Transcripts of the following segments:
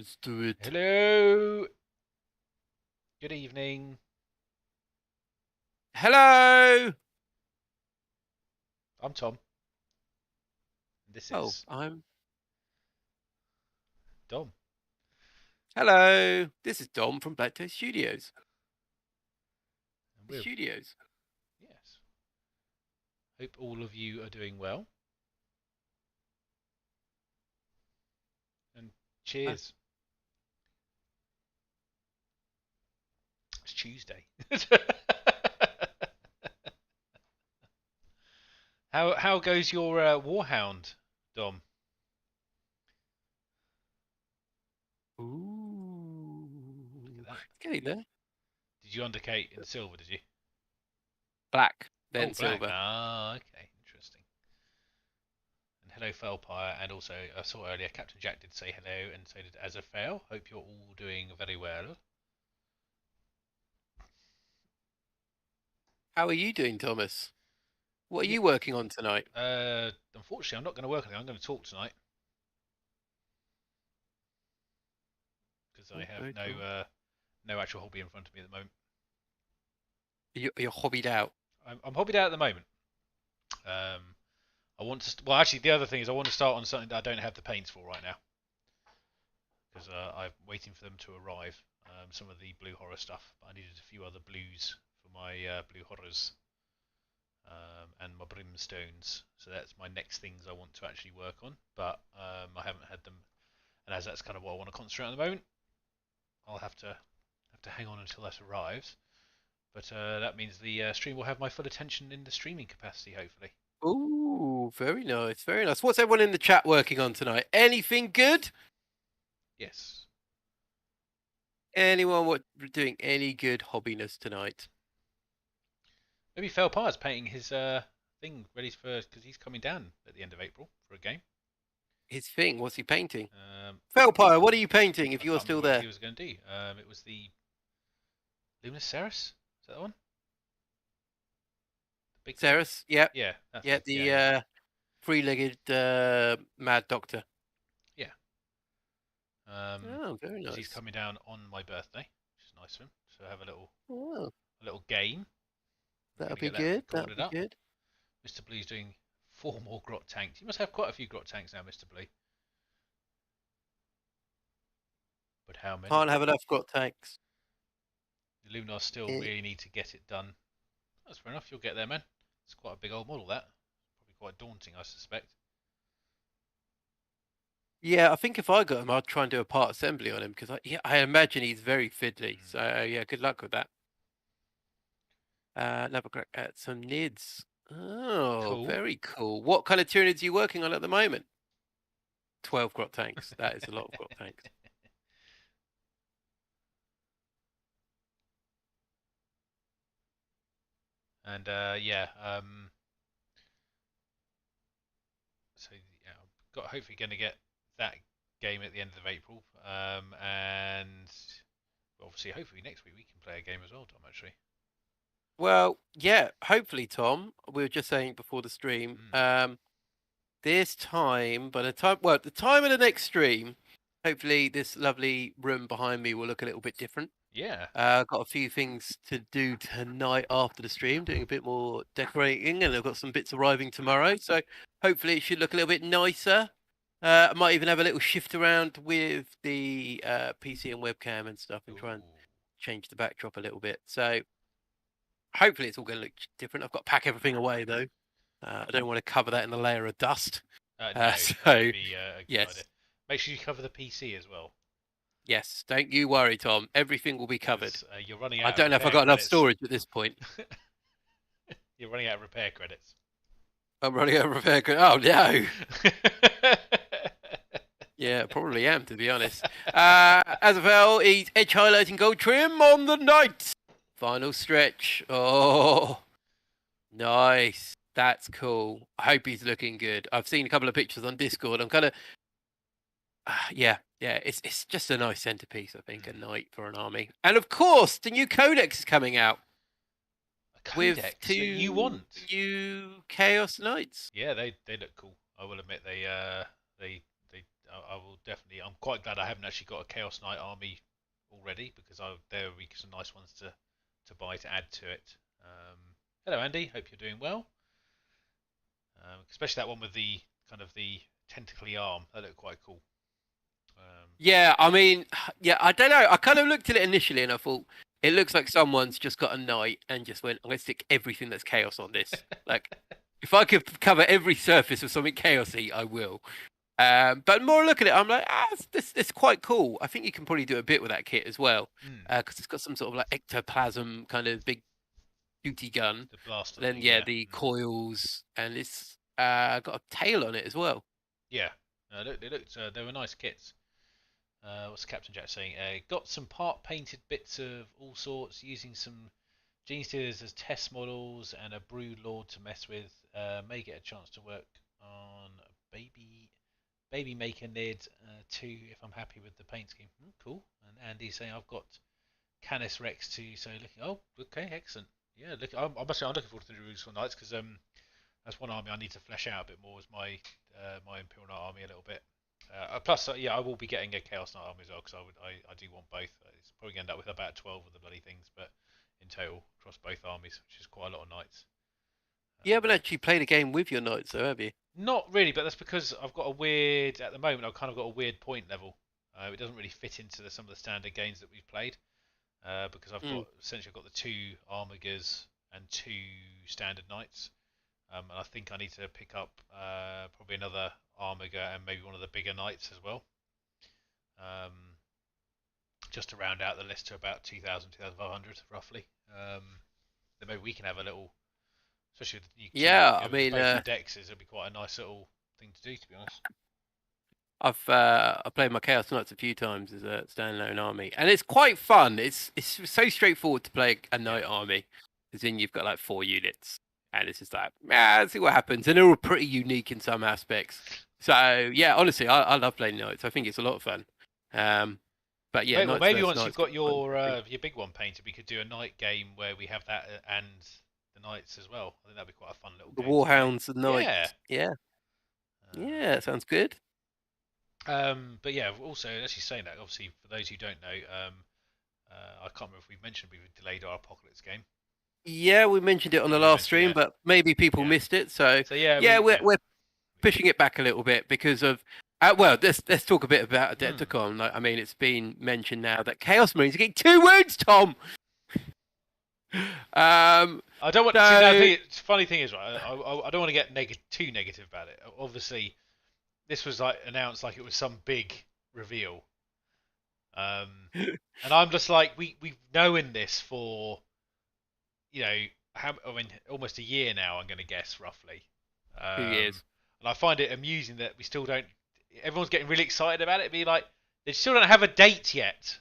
Let's do it. Hello. Good evening. Hello! I'm Tom. This Oh, is I'm... Dom. Hello! This is Dom from Blacktoe Studios. And we're Studios. yes. Hope all of you are doing well. And cheers. It's Tuesday. How goes your Warhound, Dom? Ooh. Look at that. It's getting there. Did you undercate in silver, did you? Black, then Oh, black. silver. Ah, okay. Interesting. And hello, Felpire. And also, I saw earlier Captain Jack did say hello, and so did Azafale. Hope you're all doing very well. How are you doing, Thomas? What are Yeah. you working on tonight? Unfortunately, I'm not going to work on it. I'm going to talk tonight because I Oh, have very cool. no actual hobby in front of me at the moment. You're hobbied out. I'm hobbied out at the moment. I want to. Well, actually, the other thing is I want to start on something that I don't have the paints for right now because I'm waiting for them to arrive. Some of the blue horror stuff, but I needed a few other blues for my blue horrors and my brimstones. So that's my next things I want to actually work on, but I haven't had them, and as that's kind of what I want to concentrate on at the moment, I'll have to hang on until that arrives. But that means the stream will have my full attention in the streaming capacity, hopefully. Ooh, very nice, very nice. What's everyone in the chat working on tonight? Anything good? Yes. Anyone doing any good hobbiness tonight? Maybe Felpar's painting his thing ready for because he's coming down at the end of April for a game. His thing, what's he painting? Um, Felpire, what are you painting if I you're can't still remember what there? he was going to do. It was the Luminous Ceres. Is that the one? The big thing? Ceres, yep. Yeah, that's Yeah, it. the Yeah. three-legged mad doctor. Yeah. Oh, very Because he's nice. coming down on my birthday, which is nice of him. So have Oh, a little game. We're that'll going to be get that good. That'll recorded be up. good. Mr. Blue's doing 4 more grot tanks. You must have quite a few grot tanks now, Mr. Blue. But how many? Can't have enough got tanks. The Luminars still Eh, really need to get it done. That's fair enough. You'll get there, man. It's quite a big old model, that. Probably quite daunting, I suspect. Yeah, I think if I got him, I'd try and do a part assembly on him because I imagine he's very fiddly. So yeah, good luck with that. Never crack at some nids. Oh, Cool. very cool. What kind of Tyranids are you working on at the moment? 12 grot tanks. That is a lot of grot tanks. And yeah, so yeah, I've got hopefully going to get that game at the end of April. And obviously, hopefully next week we can play a game as well, Tom. Actually. Well, yeah, hopefully, Tom. We were just saying before the stream. This time, by the time, well, the time of the next stream, hopefully this lovely room behind me will look a little bit different. Yeah. Got a few things to do tonight after the stream, doing a bit more decorating, and I've got some bits arriving tomorrow. So hopefully it should look a little bit nicer. I might even have a little shift around with the PC and webcam and stuff and try and change the backdrop a little bit. So hopefully it's all going to look different. I've got to pack everything away though. I don't want to cover that in a layer of dust. No, So that would be a good yes, idea. Make sure you cover the PC as well. yes. Don't you worry, Tom. Everything will be covered. You're running I out of don't know if I've repair got enough credits. storage at this point. You're running out of repair credits. I'm running out of repair. Oh no. Yeah, probably am, to be honest. Azafel, he's edge highlighting gold trim on the night. Final stretch. Oh, nice. That's cool. I hope he's looking good. I've seen a couple of pictures on Discord. I'm kind of, yeah. It's just a nice centerpiece, I think, a knight for an army. And of course, the new codex is coming out. A codex With that two you want? new Chaos Knights. Yeah, they look cool. I will admit I will definitely. I'm quite glad I haven't actually got a Chaos Knight army already, because there will be some nice ones to buy to add to it. Hello Andy, hope you're doing well. Especially that one with the kind of the tentacly arm, that looked quite cool. Yeah, I mean, yeah, I don't know. I kind of looked at it initially and I thought it looks like someone's just got a knight and just went, I'm gonna stick everything that's chaos on this. Like, if I could cover every surface with something chaosy, I will. But more look at it, I'm like, this quite cool. I think you can probably do a bit with that kit as well, because it's got some sort of like ectoplasm kind of big duty gun. The blaster. Then thing, yeah, the coils, and it's got a tail on it as well. Yeah, they were nice kits. What's Captain Jack saying? Got some part painted bits of all sorts, using some Gene Stealers as test models and a Brood Lord to mess with. May get a chance to work on a baby maker Nid too if I'm happy with the paint scheme. Cool. And Andy's saying I've got Canis Rex too, so looking. Oh, okay, excellent. Yeah, look, I'm looking forward to the Jerusalem Knights, because that's one army I need to flesh out a bit more, as my my Imperial Knight army a little bit. Plus, yeah, I will be getting a Chaos Knight army as well, because I do want both. It's probably going to end up with about 12 of the bloody things, but in total across both armies, which is quite a lot of knights. You haven't actually played a game with your knights, though, have you? Not really, but that's because I've got a weird. At the moment, I've kind of got a weird point level. It doesn't really fit into some of the standard games that we've played, because I've got essentially I've got the 2 Armigers and 2 standard knights. And I think I need to pick up probably another Armiger and maybe one of the bigger knights as well. Just to round out the list to about 2,000, 2,500 roughly. Then maybe we can have a little, especially with I mean, both the dexes, it'd be quite a nice little thing to do, to be honest. I played my Chaos Knights a few times as a standalone army, and it's quite fun. It's so straightforward to play a knight army, because then you've got like 4 units. And it's just like, let's see what happens. And they're all pretty unique in some aspects. So, yeah, honestly, I love playing Knights. I think it's a lot of fun. But yeah, maybe once you've got your big one painted, we could do a night game where we have that and the Knights as well. I think that'd be quite a fun little game. The Warhounds and Knights. Yeah, sounds good. But yeah, also, actually saying that, obviously, for those who don't know, I can't remember if we've mentioned, we've delayed our Apocalypse game. Yeah, we mentioned it on the last stream, but maybe people missed it. So yeah, we're pushing it back a little bit because of. Well, let's talk a bit about Adepticon. Like, I mean, it's been mentioned now that Chaos Marines are getting 2 wounds, Tom. I don't want. The funny thing is, right? I don't want to get too negative about it. Obviously, this was like announced like it was some big reveal, and I'm just like, we've known this for. Almost a year now, I'm going to guess, roughly. 2 years. And I find it amusing that we still don't... Everyone's getting really excited about it. Be like, they still don't have a date yet.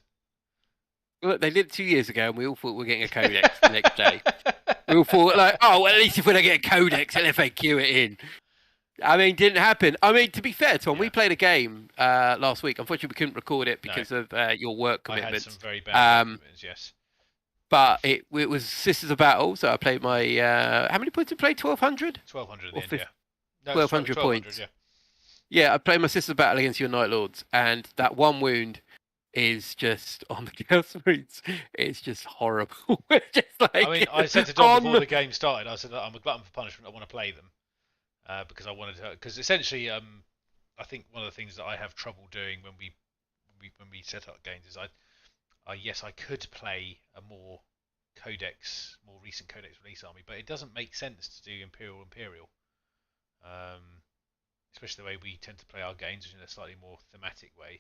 Look, they did 2 years ago, and we all thought we were getting a codex the next day. We all thought, like, well, at least if we don't get a codex, and FAQ it in. I mean, didn't happen. I mean, to be fair, Tom, we played a game last week. Unfortunately, we couldn't record it because of your work commitments. I had some very bad commitments, yes. But it was Sisters of Battle, so I played my... how many points did I play? 1,200? 1,200 in the end, yeah. 1,200 points. Yeah. Yeah, I played my Sisters of Battle against your Night Lords, and that one wound is just, on the Chaos Marines, it's just horrible. Just like, I mean, I said to Dom before the game started, I said, I'm a glutton for punishment, I want to play them. Because I wanted to... Because essentially, I think one of the things that I have trouble doing when we set up games is yes, I could play a more recent Codex release army, but it doesn't make sense to do Imperial. Especially the way we tend to play our games in a slightly more thematic way.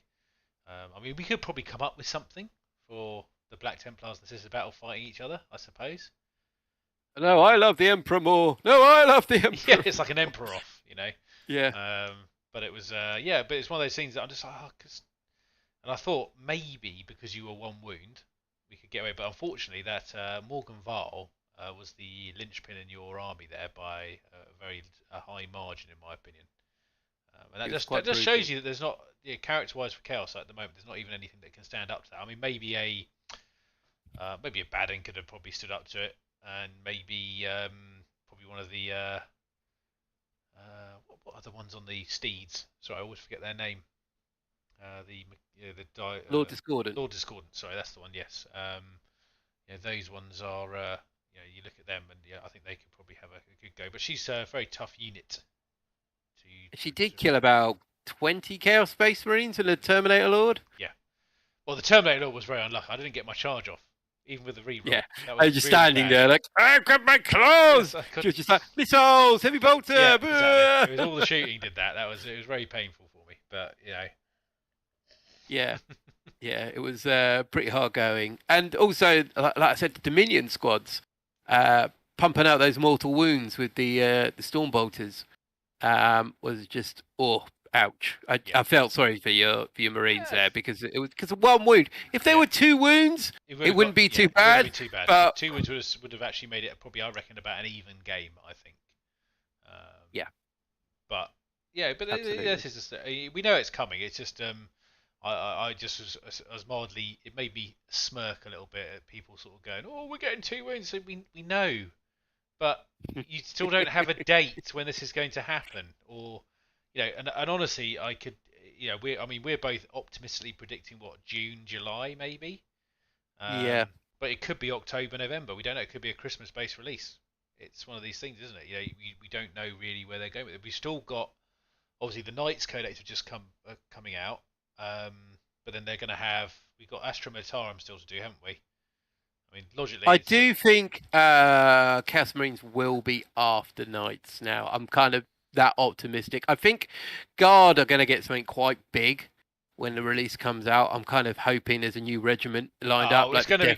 I mean, we could probably come up with something for the Black Templars and the Sisters of Battle fighting each other, I suppose. No, I love the Emperor more. No, I love the Emperor. Yeah, it's like an Emperor off, Yeah. But it was, but it's one of those things that I'm just like, and I thought maybe because you were 1 wound, we could get away. But unfortunately, that Morgan Varl was the linchpin in your army there by a high margin, in my opinion. And that just shows you that there's not, character-wise for Chaos at the moment, there's not even anything that can stand up to that. I mean, maybe a Baden could have probably stood up to it, and maybe probably one of the what are the ones on the steeds? Sorry, I always forget their name. Lord Discordant. Lord Discordant. Sorry, that's the one. Yes. Yeah, those ones are. You look at them, and yeah, I think they could probably have a good go. But she's a very tough unit. She did kill about 20 Chaos Space Marines and a Terminator Lord. Yeah. Well, the Terminator Lord was very unlucky. I didn't get my charge off, even with the reroll. Yeah, that I was was just really standing bad. there like, I've got my claws. Yes, She was just like, missiles, heavy bolter. Yeah, exactly. It was all the shooting did that. It was very painful for me, but you know. Yeah, yeah, it was pretty hard going, and also, like I said, the Dominion squads pumping out those mortal wounds with the storm bolters was just ouch. I felt sorry for your Marines there because it was because of one wound. If there were 2 wounds, it wouldn't be too bad. It wouldn't be too bad. But 2 wounds would have actually made it probably, I reckon, about an even game. I think. Yeah. But yeah, but Absolutely. this is just, we know it's coming. It's just I just was mildly. It made me smirk a little bit at people sort of going, "Oh, we're getting 2 wins." So we know, but you still don't have a date when this is going to happen, or and honestly, I could, we're both optimistically predicting what, June, July, maybe. Yeah. But it could be October, November. We don't know. It could be a Christmas-based release. It's one of these things, isn't it? We don't know really where they're going with it. We've still got, obviously, the Knights Codex have just coming out. But then they're going to have, we've got Astra Militarum still to do, haven't we? I mean, logically, I do think Chaos Marines will be after Knights now. I'm kind of that optimistic. I think Guard are going to get something quite big when the release comes out. I'm kind of hoping there's a new regiment lined up. It's like going to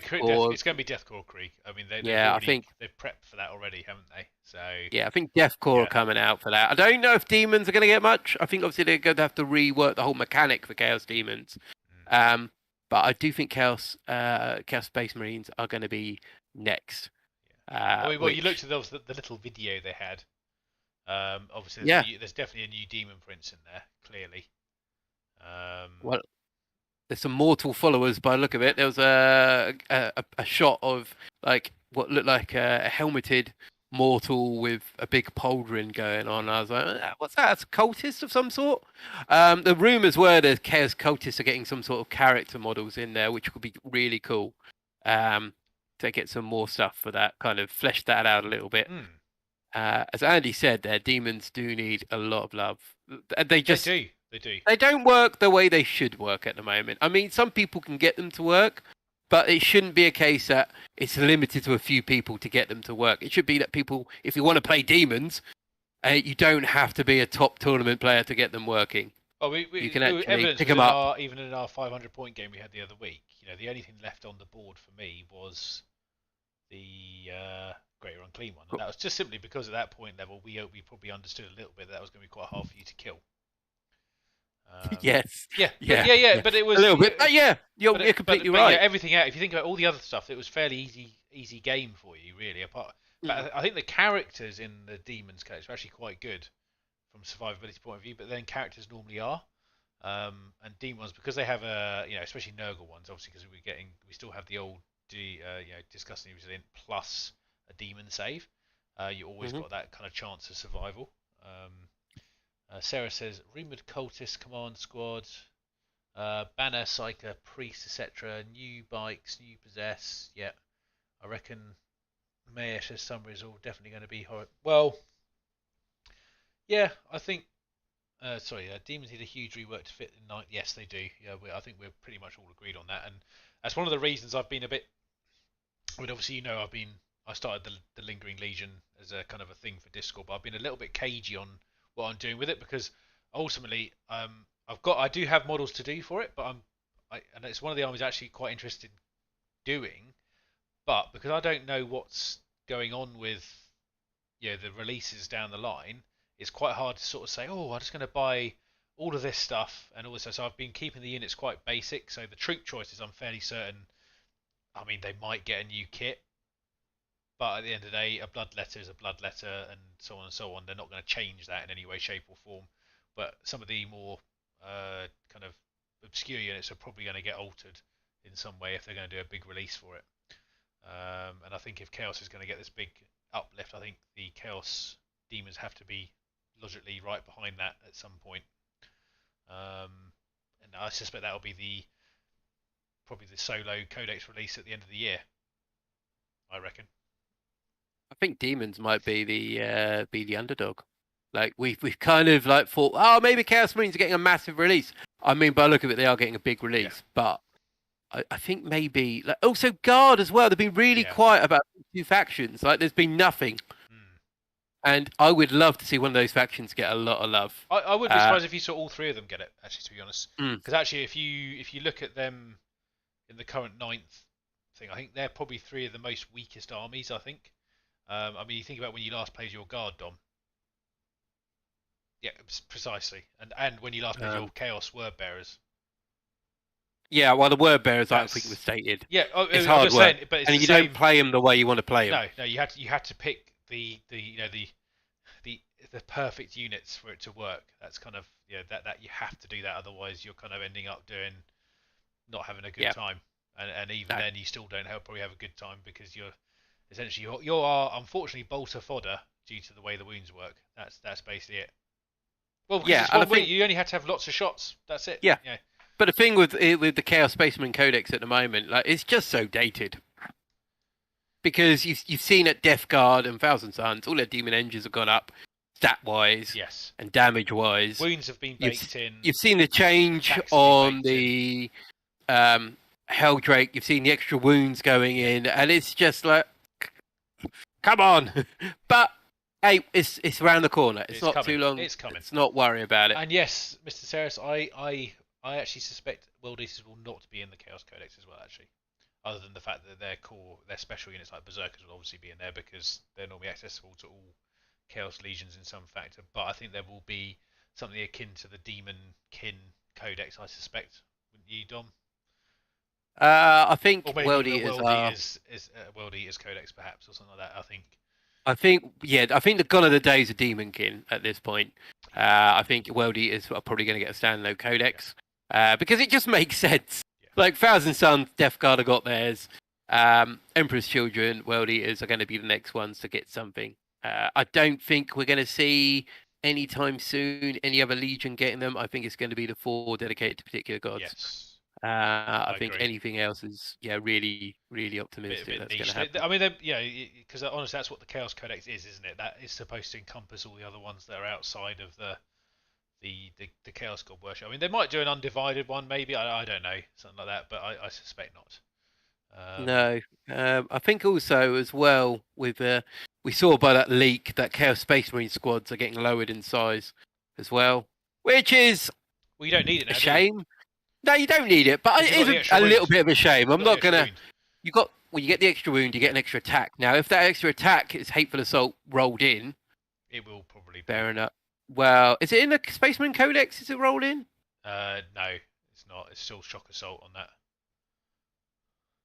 be Deathcore Krieg. I mean, I think they've prepped for that already, haven't they? So yeah, I think Deathcore are coming out for that. I don't know if Demons are going to get much. I think obviously they're going to have to rework the whole mechanic for Chaos Demons. But I do think Chaos Space Marines are going to be next. Well, you looked at the little video they had. Obviously, there's definitely a new Demon Prince in there, clearly. Well, there's some mortal followers by the look of it. There was a shot of like what looked like a helmeted mortal with a big pauldron going on. I was like, what's that? It's a cultist of some sort. The rumors were that Chaos cultists are getting some sort of character models in there, which would be really cool. To get some more stuff for that, kind of flesh that out a little bit. As Andy said, their demons do need a lot of love. They do. They don't work the way they should work at the moment. I mean, some people can get them to work, but it shouldn't be a case that it's limited to a few people to get them to work. It should be that people, if you want to play demons, you don't have to be a top tournament player to get them working. Oh, you can actually pick them up. Even in our 500-point game we had the other week, the only thing left on the board for me was the Greater Unclean one. And that was just simply because at that point level, we probably understood a little bit that was going to be quite hard for you to kill. Yes. Yeah. But it was a little bit. You're completely right. Yeah, everything out. If you think about all the other stuff, it was fairly easy game for you, really. But I think the characters in the Demons case are actually quite good from a survivability point of view. But then characters normally are, and Demons, because they have especially Nurgle ones, obviously because we still have the old disgustingly resilient plus a demon save. You always got that kind of chance of survival. Sarah says, rumoured cultist command squad, banner, psyker, priest, etc. New bikes, new possess. Yeah, I reckon Mayor says summer is all definitely going to be horrible. Well, yeah, I think. Demons need a huge rework to fit in night. Yes, they do. Yeah, I think we're pretty much all agreed on that, and that's one of the reasons I've been a bit. I mean, obviously, I started the Lingering Legion as a kind of a thing for Discord, but I've been a little bit cagey on what I'm doing with it because ultimately I do have models to do for it, but and it's one of the armies actually quite interested in doing, but because I don't know what's going on with the releases down the line, it's quite hard to sort of say, I'm just going to buy all of this stuff and all this. So I've been keeping the units quite basic. So the troop choices, I'm fairly certain. I mean, they might get a new kit, but at the end of the day, a blood letter is a blood letter, and so on and so on. They're not going to change that in any way, shape, or form. But some of the more kind of obscure units are probably going to get altered in some way if they're going to do a big release for it. And I think if Chaos is going to get this big uplift, I think the Chaos Demons have to be logically right behind that at some point. And I suspect that'll be probably the solo codex release at the end of the year. I reckon. I think demons might be the underdog. Like we've kind of like thought, oh, maybe Chaos Marines are getting a massive release. I mean, by the look of it, they are getting a big release. But I think maybe like also Guard as well. They've been really quiet about two factions. Like there's been nothing. And I would love to see one of those factions get a lot of love. I wouldn't be surprised if you saw all three of them get it. Actually, to be honest, Mm. because actually, if you look at them in the current 9th thing, I think they're probably three of the most weakest armies. I think. I mean, you think about when you last played your Guard, Dom. Yeah, precisely. And when you last played your Chaos Word Bearers. Yeah, well, the Word Bearers, I think, was stated. Yeah, it's hard work, saying, but it's and you same... don't play them the way you want to play them. No, you had to pick the perfect units for it to work. That's kind of that you have to do that, otherwise you're kind of ending up not having a good time, and even then you still don't probably have a good time because you're essentially you are unfortunately bolter fodder due to the way the wounds work. That's basically it. Well, because you only had to have lots of shots. That's it. Yeah. But the thing with the Chaos Spaceman Codex at the moment, like it's just so dated. Because you've seen at Death Guard and Thousand Suns, all their demon engines have gone up, stat wise, and damage wise. Wounds have been baked in. You've seen the change on the Helldrake. You've seen the extra wounds going in, and it's just like, come on. But hey, it's around the corner. It's not too long. It's coming. Let's not worry about it. And yes, Mr. Ceres, I actually suspect World Eaters will not be in the Chaos Codex as well, actually. Other than the fact that their special units like Berserkers will obviously be in there because they're normally accessible to all Chaos Legions in some factor. But I think there will be something akin to the Demon Kin Codex, I suspect. Wouldn't you, Dom? I think World Eaters Codex, perhaps, or something like that. I think the gone are the days of Demonkin at this point. I think World Eaters are probably going to get a standalone codex because it just makes sense. Like Thousand Suns, Death Guard have got theirs. Emperor's Children, World Eaters are going to be the next ones to get something. I don't think we're going to see anytime soon any other Legion getting them. I think it's going to be the 4 dedicated to particular gods. Yes. I think anything else is really, really optimistic that's going to happen. I mean, because honestly, that's what the Chaos Codex is, isn't it? That is supposed to encompass all the other ones that are outside of the Chaos God worship. I mean, they might do an undivided one, maybe. I don't know, something like that, but I suspect not. No, I think also as well with we saw by that leak that Chaos Space Marine squads are getting lowered in size as well, which is you don't need it now, a shame. No, you don't need it, but it is a little bit of a shame. I'm not gonna. You get the extra wound, you get an extra attack. Now, if that extra attack is Hateful Assault rolled in, it will probably be. Fair enough. Well, is it in the Spaceman Codex? Is it rolled in? No, it's not. It's still Shock Assault on that.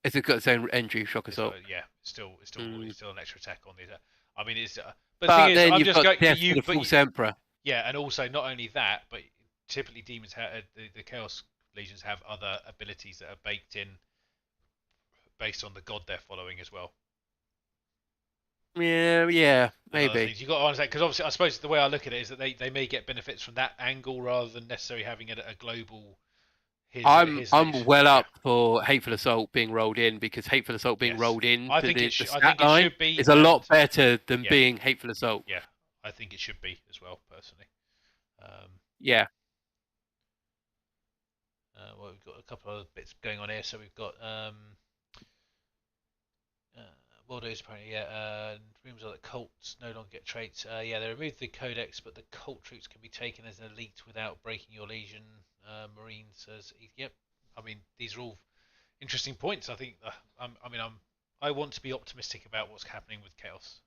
Has it got its own entry, Shock Assault? Yeah, it's still an extra attack on these. I mean, it's. But the thing is, I'm just going. The False Emperor. Yeah, and also not only that, but typically demons have the Chaos Legions have other abilities that are baked in based on the god they're following as well. Yeah, maybe. You got to understand, because obviously, I suppose the way I look at it is that they may get benefits from that angle rather than necessarily having a global. I'm well up for Hateful Assault being rolled in because Hateful Assault being rolled in I to think the it stat line should be, is a lot better than being Hateful Assault. Yeah, I think it should be as well, personally. Yeah. Well, we've got a couple of bits going on here. So we've got World Eaters apparently, rumors are that cults no longer get traits. They removed the codex, but the cult troops can be taken as an elite without breaking your legion. Marine says, yep. I mean, these are all interesting points. I think. I want to be optimistic about what's happening with Chaos,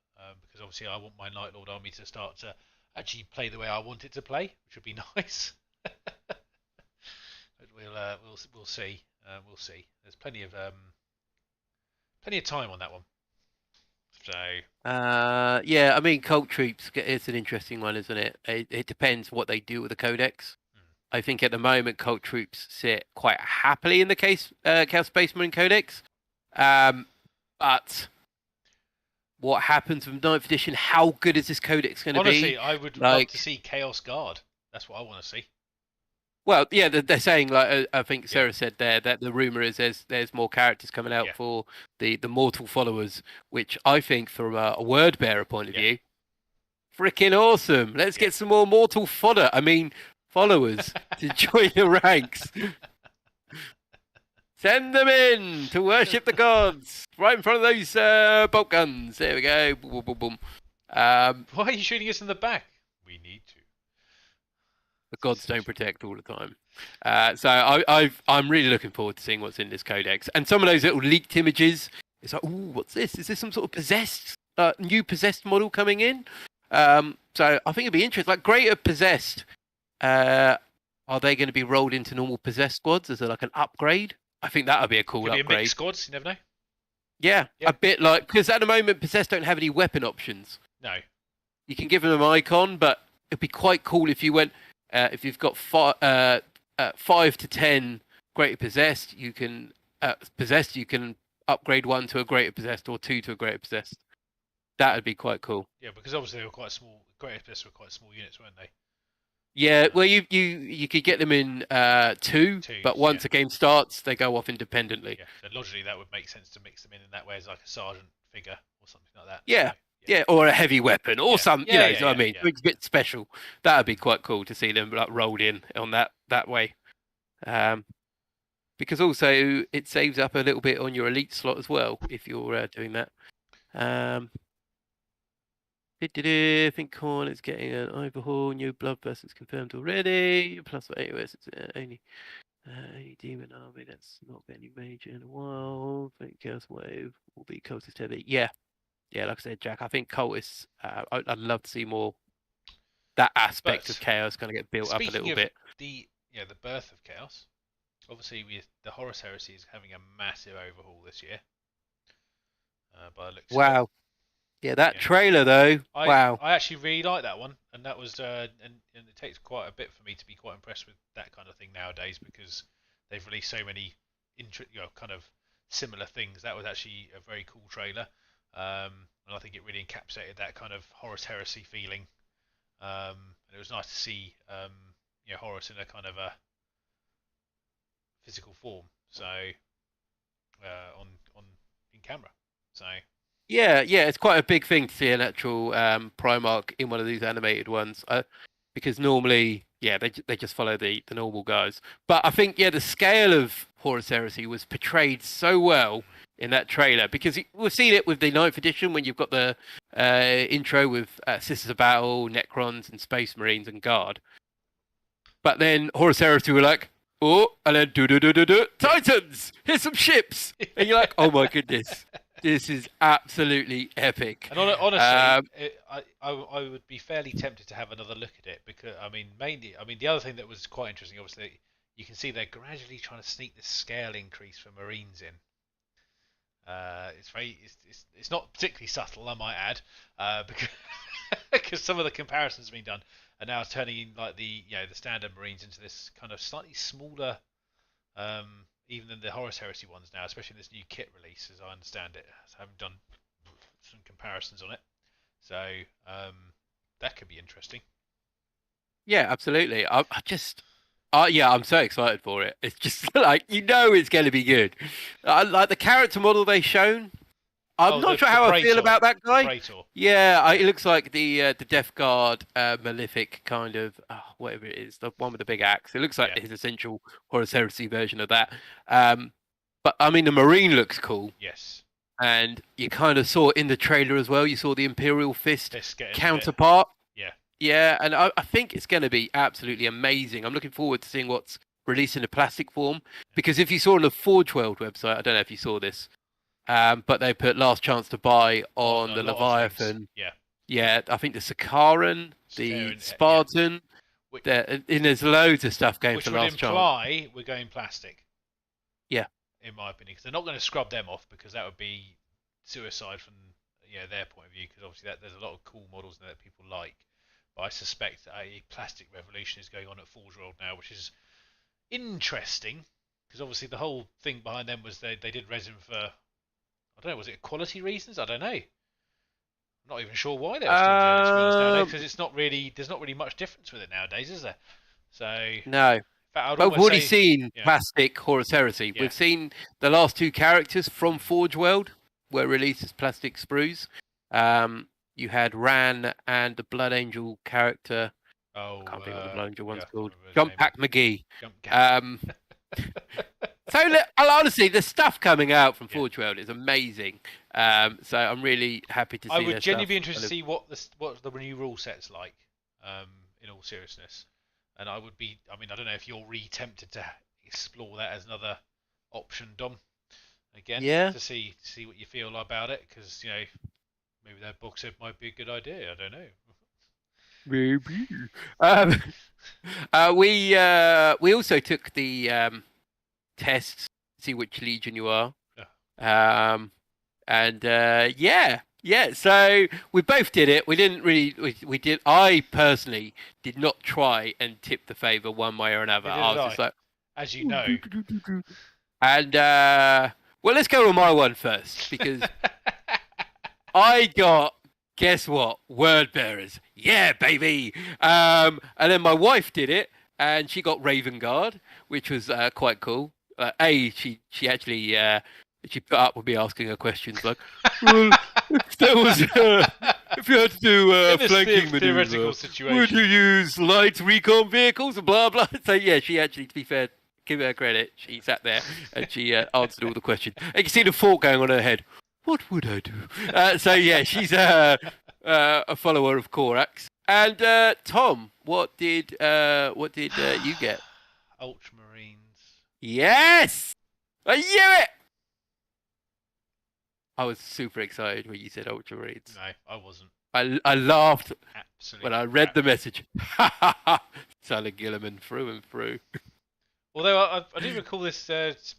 because obviously I want my Night Lord army to start to actually play the way I want it to play, which would be nice. But we'll see. We'll see. There's plenty of time on that one. So. I mean, cult troops. It's an interesting one, isn't it? It depends what they do with the codex. I think at the moment, cult troops sit quite happily in the Chaos Space Marine Codex. But what happens with 9th edition? How good is this codex going to be? Honestly, I would love to see Chaos Guard. That's what I want to see. Well, yeah, they're saying like I think Yeah, Sarah said there that the rumor is there's more characters coming out yeah, for the mortal followers, which I think from a word bearer point of yeah, view, freaking awesome. Let's yeah. get some more mortal fodder. I mean, followers to join the ranks. Send them in to worship the gods right in front of those bolt guns. There we go. Boom, boom, boom, boom. Why are you shooting us in the back? We need to. The It's gods don't essential. protect all the time. So I'm really looking forward to seeing what's in this codex and some of those little leaked images. It's like, ooh, what's this? Is this some sort of possessed, new possessed model coming in? So I think it'd be interesting. Like greater possessed, are they going to be rolled into normal possessed squads as like an upgrade? I think that would be a cool Could be a upgrade. mixed squads. You never know. Yeah, Yeah. a bit like because at the moment possessed don't have any weapon options. No. You can give them an icon, but it'd be quite cool if you went if you've got 5 to 10 greater possessed, you can upgrade one to a greater possessed or two to a greater possessed. That would be quite cool. Yeah, because obviously they were quite small. Great FPS were quite small units, weren't they? Yeah, well, you could get them in two, Twos, but once yeah. a game starts, they go off independently. Yeah. So logically, that would make sense to mix them in that way as like a sergeant figure or something like that. Yeah, So, yeah, or a heavy weapon or Yeah. some, Yeah, you know what I mean? yeah. Something a bit special. That would be quite cool to see them like rolled in on that way. Because also it saves up a little bit on your elite slot as well if you're doing that. I think Korn is getting an overhaul. New blood vessels confirmed already. Plus for AOS, it's only demon army that's not been any major in a while. I think Chaos Wave will be cultist heavy. Yeah, like I said, Jack. I think cultists. I'd love to see more. That aspect of chaos going to get built up a little bit. The birth of chaos. Obviously, with the Horus Heresy is having a massive overhaul this year. By the looks of it. Wow. Yeah, that trailer though. Wow. I actually really like that one, and that was and it takes quite a bit for me to be quite impressed with that kind of thing nowadays because they've released so many kind of similar things. That was actually a very cool trailer, and I think it really encapsulated that kind of Horus Heresy feeling. And it was nice to see Horus in a kind of a physical form, so on in camera. So yeah, it's quite a big thing to see an actual Primarch in one of these animated ones, because normally, they just follow the normal guys. But I think, the scale of Horus Heresy was portrayed so well in that trailer because we've seen it with the 9th edition when you've got the intro with Sisters of Battle, Necrons, and Space Marines and Guard. But then Horus Heresy were like, oh, and then Titans, here's some ships, and you're like, oh my goodness. This is absolutely epic. And honestly, I would be fairly tempted to have another look at it because the other thing that was quite interesting, obviously, you can see they're gradually trying to sneak this scale increase for Marines in. It's not particularly subtle, I might add, because some of the comparisons have been done, and now it's turning in like the standard Marines into this kind of slightly smaller. Even than the Horus Heresy ones now, especially in this new kit release, as I understand it. I haven't done some comparisons on it, so that could be interesting. Yeah, absolutely. I'm so excited for it. It's just like it's going to be good. Like the character model they've shown. I'm not sure how I feel about that guy. Yeah, it looks like the Death Guard Malefic kind of whatever it is, the one with the big axe. It looks like his essential Horus Heresy version of that. But I mean, the Marine looks cool. Yes. And you kind of saw in the trailer as well. You saw the Imperial Fist counterpart. Yeah. Yeah, and I think it's going to be absolutely amazing. I'm looking forward to seeing what's released in a plastic form because if you saw on the Forge World website, I don't know if you saw this. But they put last chance to buy on the Leviathan. Yeah, I think the Sakaran, the Spartan. And there's loads of stuff going for last chance. Which would imply we're going plastic. Yeah. In my opinion, because they're not going to scrub them off because that would be suicide from their point of view. Because obviously there's a lot of cool models there that people like. But I suspect a plastic revolution is going on at Forge World now, which is interesting because obviously the whole thing behind them was they did resin for. I don't know, was it quality reasons? I don't know. I'm not even sure why they were still doing it nowadays because there's not really much difference with it nowadays, is there? So no, I'd But we've almost already say, seen yeah, plastic Horus Heresy. Yeah. We've seen the last two characters from Forge World were released as plastic sprues. You had Ran and the Blood Angel character. oh, I can't think what the Blood Angel yeah, one's I can't called. remember his Jump name. Pack McGee. Jump So honestly, the stuff coming out from Yeah. Forge World is amazing. So I'm really happy to see I would their genuinely stuff. be interested to see what the new rule set's like. In all seriousness, and I would be. I mean, I don't know if you're tempted to explore that as another option, Dom. Again, Yeah. to see what you feel about it, because maybe that box set might be a good idea. I don't know. Maybe. We also took the test to see which legion you are. Yeah. Yeah. So we both did it. We didn't really. We did. I personally did not try and tip the favor one way or another. Neither I did was I. just like, As you know. and well, let's go with my one first because I got. Guess what? Word bearers. Yeah, baby. And then my wife did it, and she got Raven Guard, which was quite cool. She actually she put up with me asking her questions like, well, if there was if you had to do a flanking maneuver, would you use light recon vehicles and blah blah? So yeah, she actually, to be fair, give her credit, she sat there and she answered all the questions. And you can see the thought going on in her head. What would I do? So yeah, she's a follower of Korax. And Tom, what did you get? Ultramarines. Yes, I knew it. I was super excited when you said Ultramarines. No, I wasn't. I laughed Absolutely. when I read the message. Salah Gilliman through and through. Although I do recall this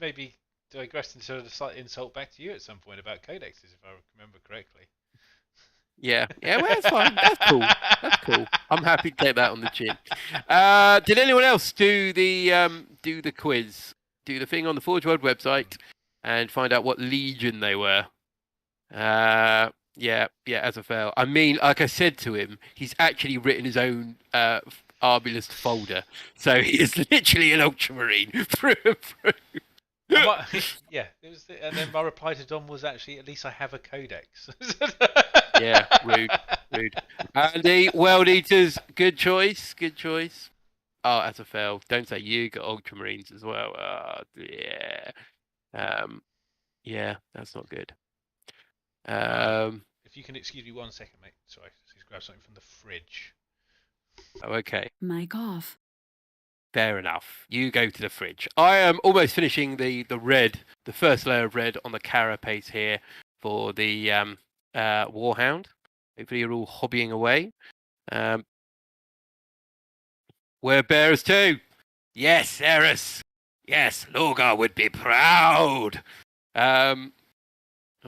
maybe digressed into a slight insult back to you at some point about codexes, if I remember correctly. Yeah, well, that's fine. That's cool. I'm happy to take that on the chin. Did anyone else do the quiz? Do the thing on the Forge World website and find out what legion they were? Yeah, as a fail. I mean, like I said to him, he's actually written his own army list folder, so he is literally an ultramarine through and through. Yeah, it was, and then my reply to Dom was actually, at least I have a codex. Yeah, rude. And the World Eaters, good choice. Oh, as a fail. Don't say you got Ultramarines as well. Yeah. Yeah, that's not good. If you can excuse me 1 second, mate. Sorry, just grab something from the fridge. Oh, okay. Mic off. Fair enough. You go to the fridge. I am almost finishing the first layer of red on the carapace here for the Warhound. Hopefully you're all hobbying away. We're bearers too. Yes, Eris. Yes, Lorgar would be proud. I've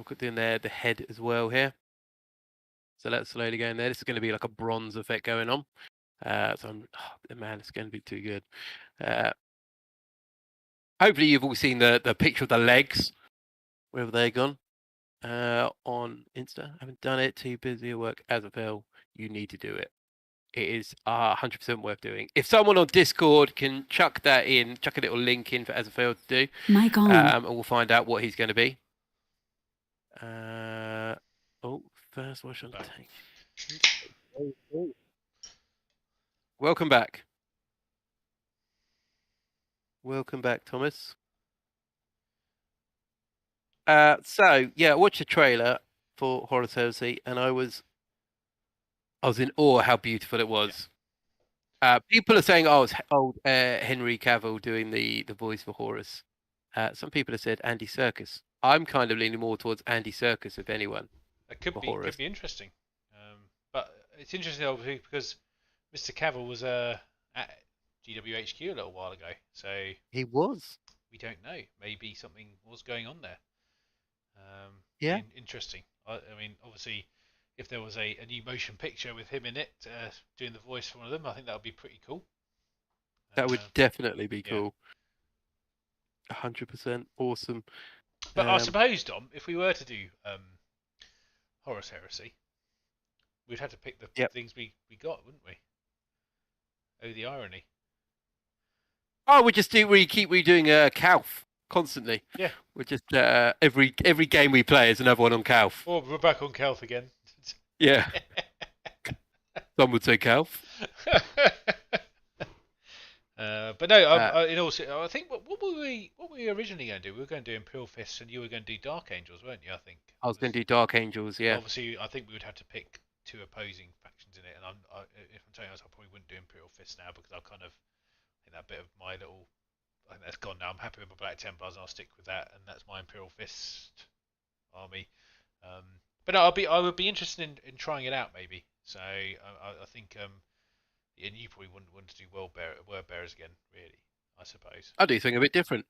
got doing there the head as well here. So let's slowly go in there. This is going to be like a bronze effect going on. Man, it's going to be too good. Hopefully you've all seen the picture of the legs. Where have they gone? On Insta. I haven't done it. Too busy at work. As a fail, you need to do it. It is 100% worth doing. If someone on Discord can chuck that in, chuck a little link in for Azafel to do, Mic on. and we'll find out what he's going to be. First wash on the tank. Welcome back. Welcome back, Thomas. So yeah, I watched the trailer for Horus Heresy, and I was in awe how beautiful it was. Yeah. People are saying, "Oh, it's old Henry Cavill doing the voice for Horus." Some people have said Andy Serkis. I'm kind of leaning more towards Andy Serkis, if anyone. It could be interesting. But it's interesting obviously because Mr. Cavill was at GWHQ a little while ago, so he was. We don't know. Maybe something was going on there. Yeah. Interesting. I mean, obviously, if there was a new motion picture with him in it, doing the voice for one of them, I think that would be pretty cool. That would definitely be cool. 100% awesome. But I suppose, Dom, if we were to do Horus Heresy, we'd have to pick the things we got, wouldn't we? Oh, the irony. Oh, we keep redoing Calf constantly. Yeah. We're just every game we play is another one on Calf. Oh, we're back on Kelth again. Yeah, some would say Calf. But no, Uh, in all, I think what were we originally going to do? We were going to do Imperial Fists, and you were going to do Dark Angels, weren't you? I think. I was going to do Dark Angels. And Yeah, obviously, I think we would have to pick two opposing factions in it, and if I'm telling you, I probably wouldn't do Imperial Fists now because I think that bit of my little, I think that's gone now. I'm happy with my Black Templars, and I'll stick with that, and that's my Imperial Fist army. But no, I would be interested in trying it out maybe. So I think and you probably wouldn't want to do word bearers again, really. I suppose. I do something a bit different.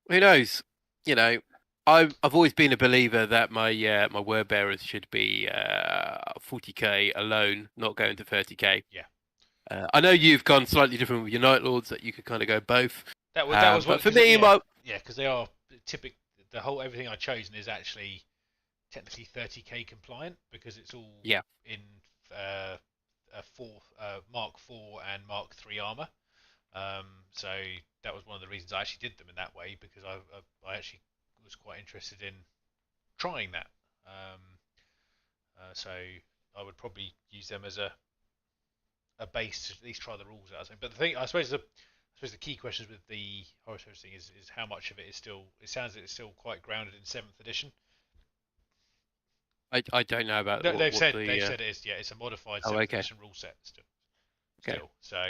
Who knows? You know, I've always been a believer that my word bearers should be 40k alone, not going to 30k. Yeah. I know you've gone slightly different with your Night Lords, that you could kind of go both. That was But what for me, because they are typical. The whole everything I've chosen is actually technically 30k compliant because it's all in Mark 4 and Mark 3 armor. So that was one of the reasons I actually did them in that way because I actually was quite interested in trying that. So I would probably use them as a base to at least try the rules out. But the thing, I suppose the key questions with the horror thing is how much of it is still. It sounds like it's still quite grounded in 7th edition. I don't know about. No, they've said it is. Yeah, it's a modified 7th edition rule set still. Okay. So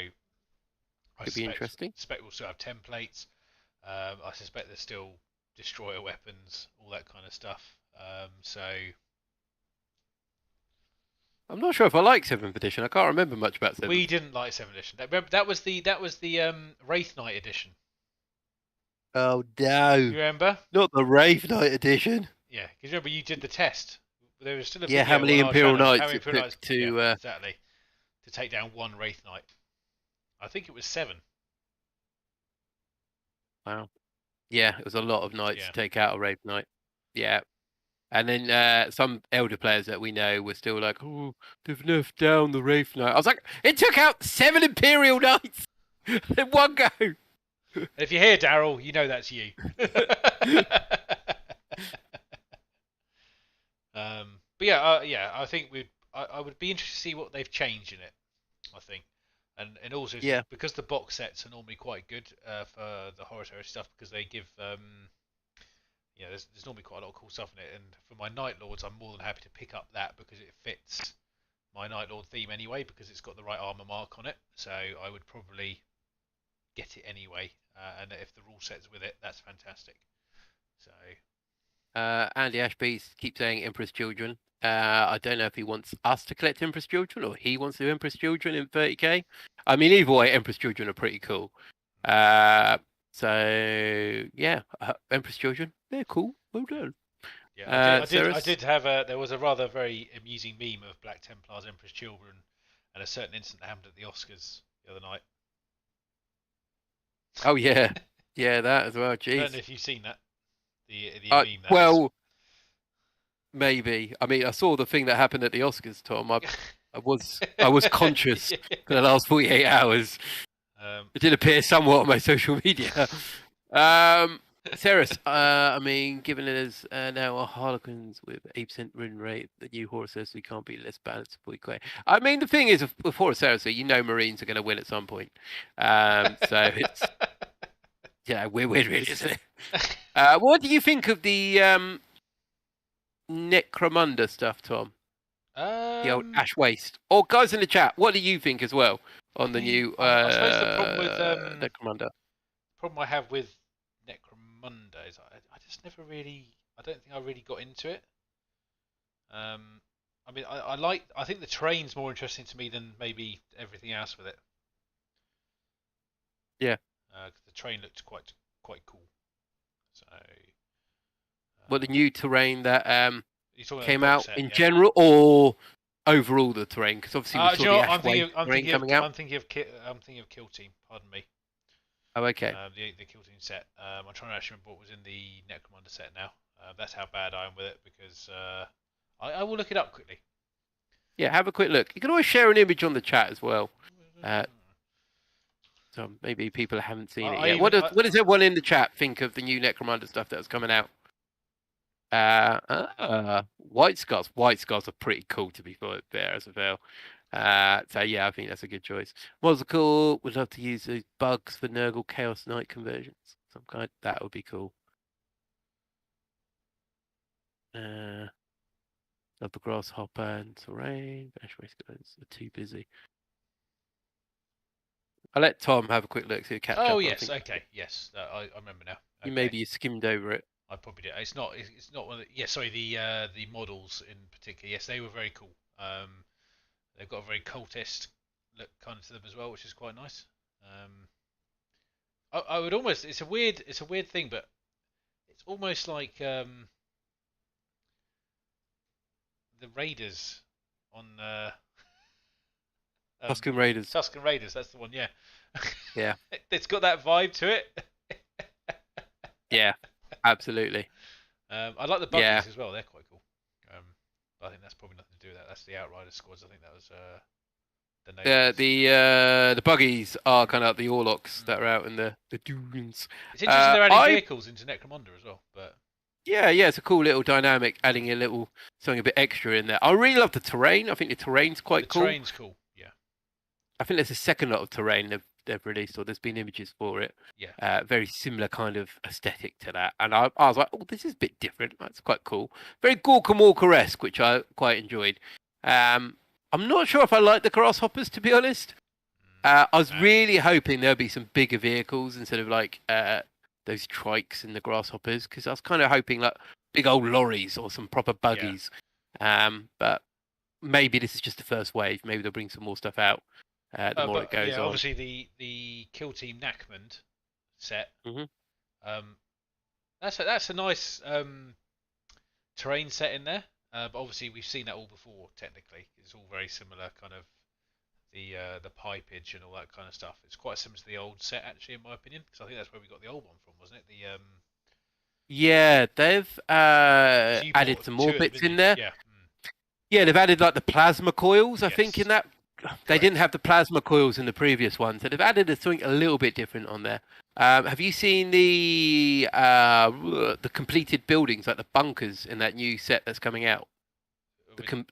Could be interesting. I suspect we'll still have templates. I suspect there's still destroyer weapons, all that kind of stuff. So I'm not sure if I like 7th edition. I can't remember much about 7th. We didn't like 7th edition. That was the Wraith Knight edition. Oh no! You remember? Not the Wraith Knight edition. Yeah, because remember you did the test. There was still a how many Imperial Knights how many Imperial Knights to exactly to take down one Wraith Knight. I think it was 7. Wow. Yeah, it was a lot of knights to take out a Wraith Knight. Yeah. And then some elder players that we know were still like, oh, they've nerfed down the Wraith Knight. I was like, it took out 7 Imperial Knights in one go. And if you hear Daryl, you know that's you. But yeah, I think I would be interested to see what they've changed in it. I think, and also because the box sets are normally quite good for the horror terror stuff because they give there's normally quite a lot of cool stuff in it. And for my Night Lords, I'm more than happy to pick up that because it fits my Night Lord theme anyway because it's got the right armor mark on it. So I would probably get it anyway. And if the rule set's with it, that's fantastic. So. Andy Ashby keeps saying Emperor's Children. I don't know if he wants us to collect Emperor's Children or he wants to do Emperor's Children in 30k. I mean, either way, Emperor's Children are pretty cool. So yeah, Emperor's Children, they're cool. Well done. Yeah, I did have there was a rather very amusing meme of Black Templars, Emperor's Children, and a certain incident that happened at the Oscars the other night. Oh yeah, yeah, that as well. Jeez. I don't know if you've seen that. The meme. Well, maybe. I mean, I saw the thing that happened at the Oscars, Tom. I was conscious for the last 48 hours. It did appear somewhat on my social media. Ceres, I mean, given it as now our Harlequins with 8% win rate, the new Horus Heresy can't be less balanced. I mean, the thing is, with Horus Heresy, you know Marines are going to win at some point. So it's weird, really, isn't it? What do you think of the Necromunda stuff, Tom? The old Ash Waste. Or guys in the chat, what do you think as well on the new I suppose the problem with Necromunda? The problem I have with Necromunda is I just never really. I don't think I really got into it. I mean, I think the terrain's more interesting to me than maybe everything else with it. Yeah. The terrain looked quite cool. So. Well, the new terrain that came out set, in general, or overall the terrain? Because obviously we saw the Ash Waste terrain coming out. I'm thinking of Kill Team. Pardon me. Oh, okay. The Kill Team set. I'm trying to actually remember what was in the Necromunda set now. That's how bad I am with it because I will look it up quickly. Yeah, have a quick look. You can always share an image on the chat as well. So maybe people haven't seen it I yet. even What does everyone in the chat think of the new Necromunda stuff that's coming out? White Scars. White Scars are pretty cool to be fair as well. So yeah, I think that's a good choice. What's cool? Would love to use those bugs for Nurgle Chaos Knight conversions. Some kind that would be cool. Love the Grasshopper and Terrain. Bash Race guys are too busy. I'll let Tom have a quick look to catch Oh up. yes, I think okay, yes, I remember now. Okay. maybe you skimmed over it. I probably did. It's not. It's not one of the. Yeah, sorry. The models in particular. Yes, they were very cool. They've got a very cultist look kind of to them as well, which is quite nice. I would almost. It's a weird thing, but it's almost like the Raiders on Tusken Raiders. Tusken Raiders. That's the one. Yeah. Yeah. It's got that vibe to it. Yeah. Absolutely. I like the buggies as well. They're quite cool. But I think that's probably nothing to do with that. That's the Outrider squads. I think that was the buggies are kind of like the Orlocks that are out in the dunes. It's interesting they're adding vehicles into Necromunda as well. But yeah, it's a cool little dynamic, adding a little something a bit extra in there. I really love the terrain. I think the terrain's quite cool. The terrain's cool. Yeah. I think there's a second lot of terrain they've released, or there's been images for it. Yeah. Very similar kind of aesthetic to that, and I was like, oh, this is a bit different. That's quite cool. Very Gorka Walker-esque, which I quite enjoyed. I'm not sure if I like the grasshoppers, to be honest. I was really hoping there'd be some bigger vehicles instead of like those trikes and the grasshoppers, because I was kind of hoping like big old lorries or some proper buggies. Yeah. But maybe this is just the first wave. Maybe they'll bring some more stuff out the more it goes on. Obviously the Kill Team Nachmund set. That's a nice terrain set in there. But obviously we've seen that all before. Technically, it's all very similar, kind of the pipage and all that kind of stuff. It's quite similar to the old set, actually, in my opinion, because I think that's where we got the old one from, wasn't it? Yeah, they've added some more bits in there. Yeah, they've added like the plasma coils, I think, in that. They didn't have the plasma coils in the previous one, so they've added something a little bit different on there. Have you seen the completed buildings, like the bunkers in that new set that's coming out?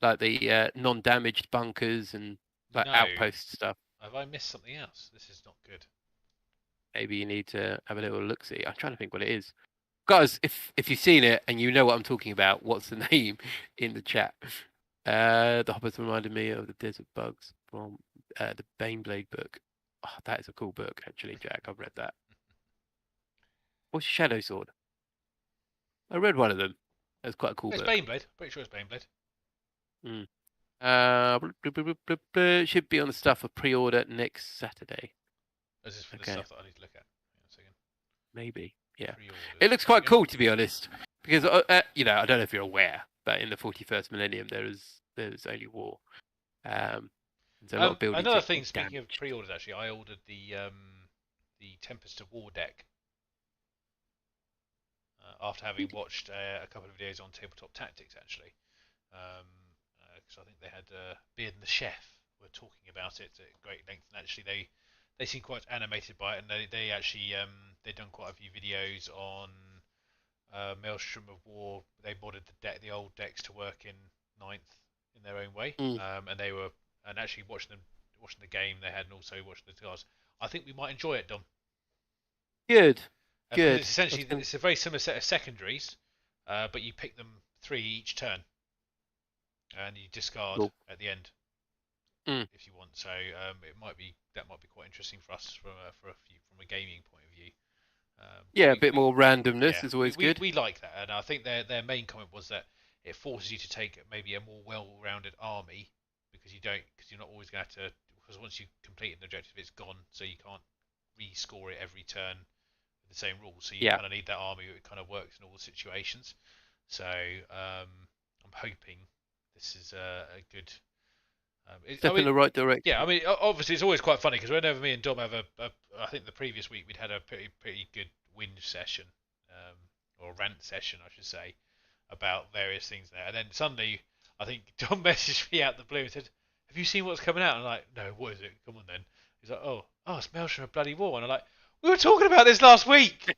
Like the non-damaged bunkers and like outpost stuff. Have I missed something else? This is not good. Maybe you need to have a little look-see. I'm trying to think what it is. Guys, if you've seen it and you know what I'm talking about, what's the name in the chat? The Hobbits reminded me of the Desert Bugs from the Baneblade book. Oh, that is a cool book, actually, Jack. I've read that. What's Shadow Sword? I read one of them. That's quite a cool book. It's Baneblade. Pretty sure it's Baneblade. Should be on the stuff for pre-order next Saturday. This is for the stuff that I need to look at. Maybe, yeah. It looks quite cool, to be honest, because I don't know if you're aware, but in the 41st millennium there's only war. There's a lot of buildings. Another thing, speaking of pre-orders, actually, I ordered the Tempest of War deck after having watched a couple of videos on Tabletop Tactics, actually. Because I think they had Beard and the Chef were talking about it at great length, and actually they seem quite animated by it, and they actually they've done quite a few videos on Maelstrom of War. They modded the old decks to work in 9th in their own way, and actually watching the game they had, and also watching the cards. I think we might enjoy it, Dom. Good. It's essentially it's a very similar set of secondaries, but you pick them 3 each turn, and you discard at the end if you want. So that might be quite interesting for us from a gaming point of view. A bit more randomness is always good. We like that, and I think their main comment was that it forces you to take maybe a more well-rounded army, because you're not always going to have to, because once you complete an objective, it's gone, so you can't rescore it every turn with the same rules. So you kind of need that army that kind of works in all the situations. So I'm hoping this is a good step in the right direction. Yeah, I mean, obviously it's always quite funny because whenever me and Dom have I think the previous week we'd had a pretty good whinge session, or rant session, I should say, about various things there. And then suddenly, I think Dom messaged me out the blue and said, "Have you seen what's coming out?" And I'm like, "No, what is it? Come on then." He's like, "Oh, oh, it smells from a bloody war. And I'm like, we were talking about this last week.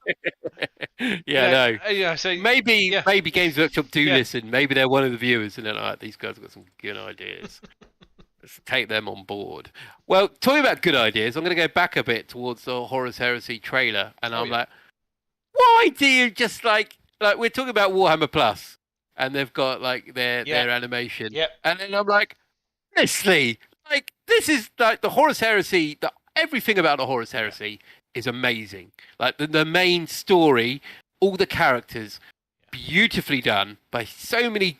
Yeah, no. So Maybe yeah, Games Workshop do yeah. listen. Maybe they're one of the viewers, and they're like, these guys have got some good ideas. Let's take them on board. Well, talking about good ideas, I'm going to go back a bit towards the Horus Heresy trailer, and I'm like, why do you just like we're talking about Warhammer Plus, and they've got like their animation, and then I'm like, honestly, like this is like the Horus Heresy. Everything about the Horus Heresy is amazing. Like the main story, all the characters, beautifully done by so many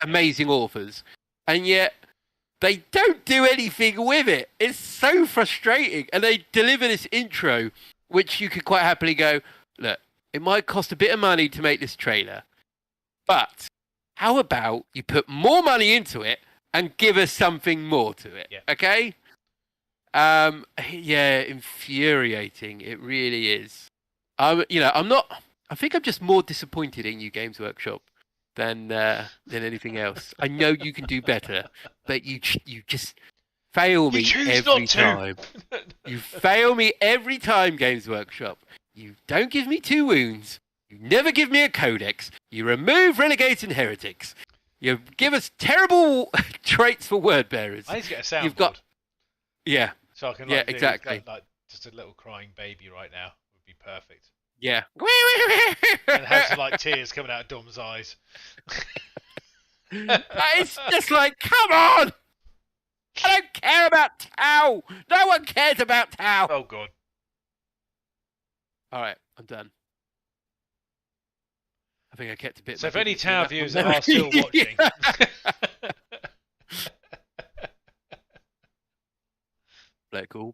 amazing authors, and yet they don't do anything with it. It's so frustrating. And they deliver this intro, which you could quite happily go, look, it might cost a bit of money to make this trailer, but how about you put more money into it and give us something more to it? Yeah. Okay? Infuriating. It really is. I'm not. I think I'm just more disappointed in you, Games Workshop, than anything else. I know you can do better, but you just fail me every time. You fail me every time, Games Workshop. You don't give me 2 wounds. You never give me a codex. You remove renegades and heretics. You give us terrible traits for word bearers. I need to get a soundboard. You've got, yeah. So I can exactly. Like just a little crying baby right now would be perfect. Yeah. And have some like tears coming out of Dom's eyes. It's just like, come on! I don't care about Tau. No one cares about Tau. Oh god. All right, I'm done. I think I kept a bit. So if any Tau viewers are still watching. Play it cool.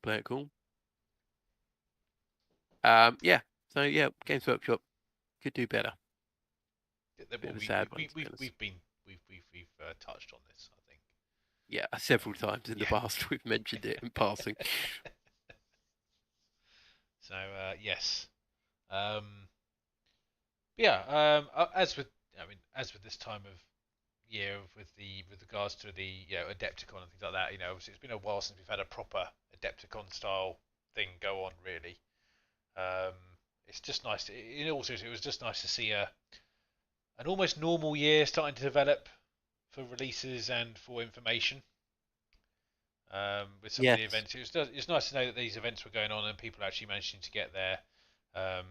Yeah. So yeah, Games Workshop could do better. We've touched on this, I think. Yeah, several times in the past we've mentioned it in passing. So yes, as with this time of year with regards to the Adepticon and things like that, obviously it's been a while since we've had a proper Adepticon style thing go on really. It's just nice. In all seriousness, it was just nice to see an almost normal year starting to develop for releases and for information. With some of the events, it's nice to know that these events were going on and people actually managing to get there and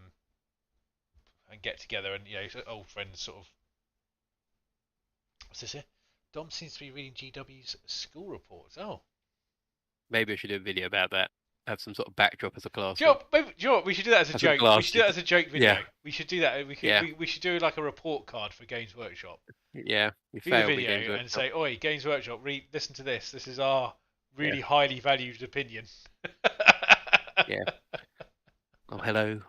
get together, and old friends sort of. What's this here? Dom seems to be reading GW's school reports. Oh, maybe I should do a video about that. Have some sort of backdrop as a class. Do you know what? We should do that as a joke. We should do that as a joke video. Yeah. We should do that. We should do like a report card for Games Workshop. Yeah. Do a video and say, "Oi, Games Workshop, listen to this. This is our really highly valued opinion." Yeah. Oh, hello,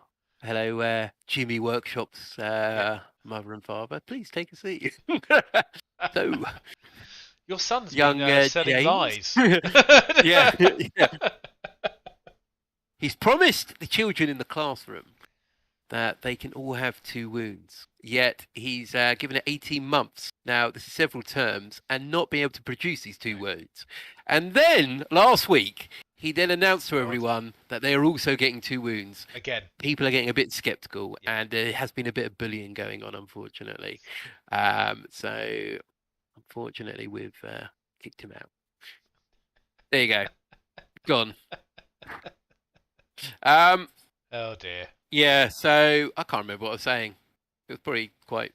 Jimmy Workshop's mother and father. Please take a seat. So, your son's young been selling James. lies. Yeah. He's promised the children in the classroom that they can all have 2 wounds. Yet he's given it 18 months. Now, this is several terms, and not being able to produce these 2 wounds. And then, last week, he then announced to everyone that they are also getting 2 wounds. Again. People are getting a bit sceptical, and there has been a bit of bullying going on, unfortunately. So, unfortunately, we've kicked him out. There you go. Gone. Oh dear. Yeah, so I can't remember what I was saying. It was probably quite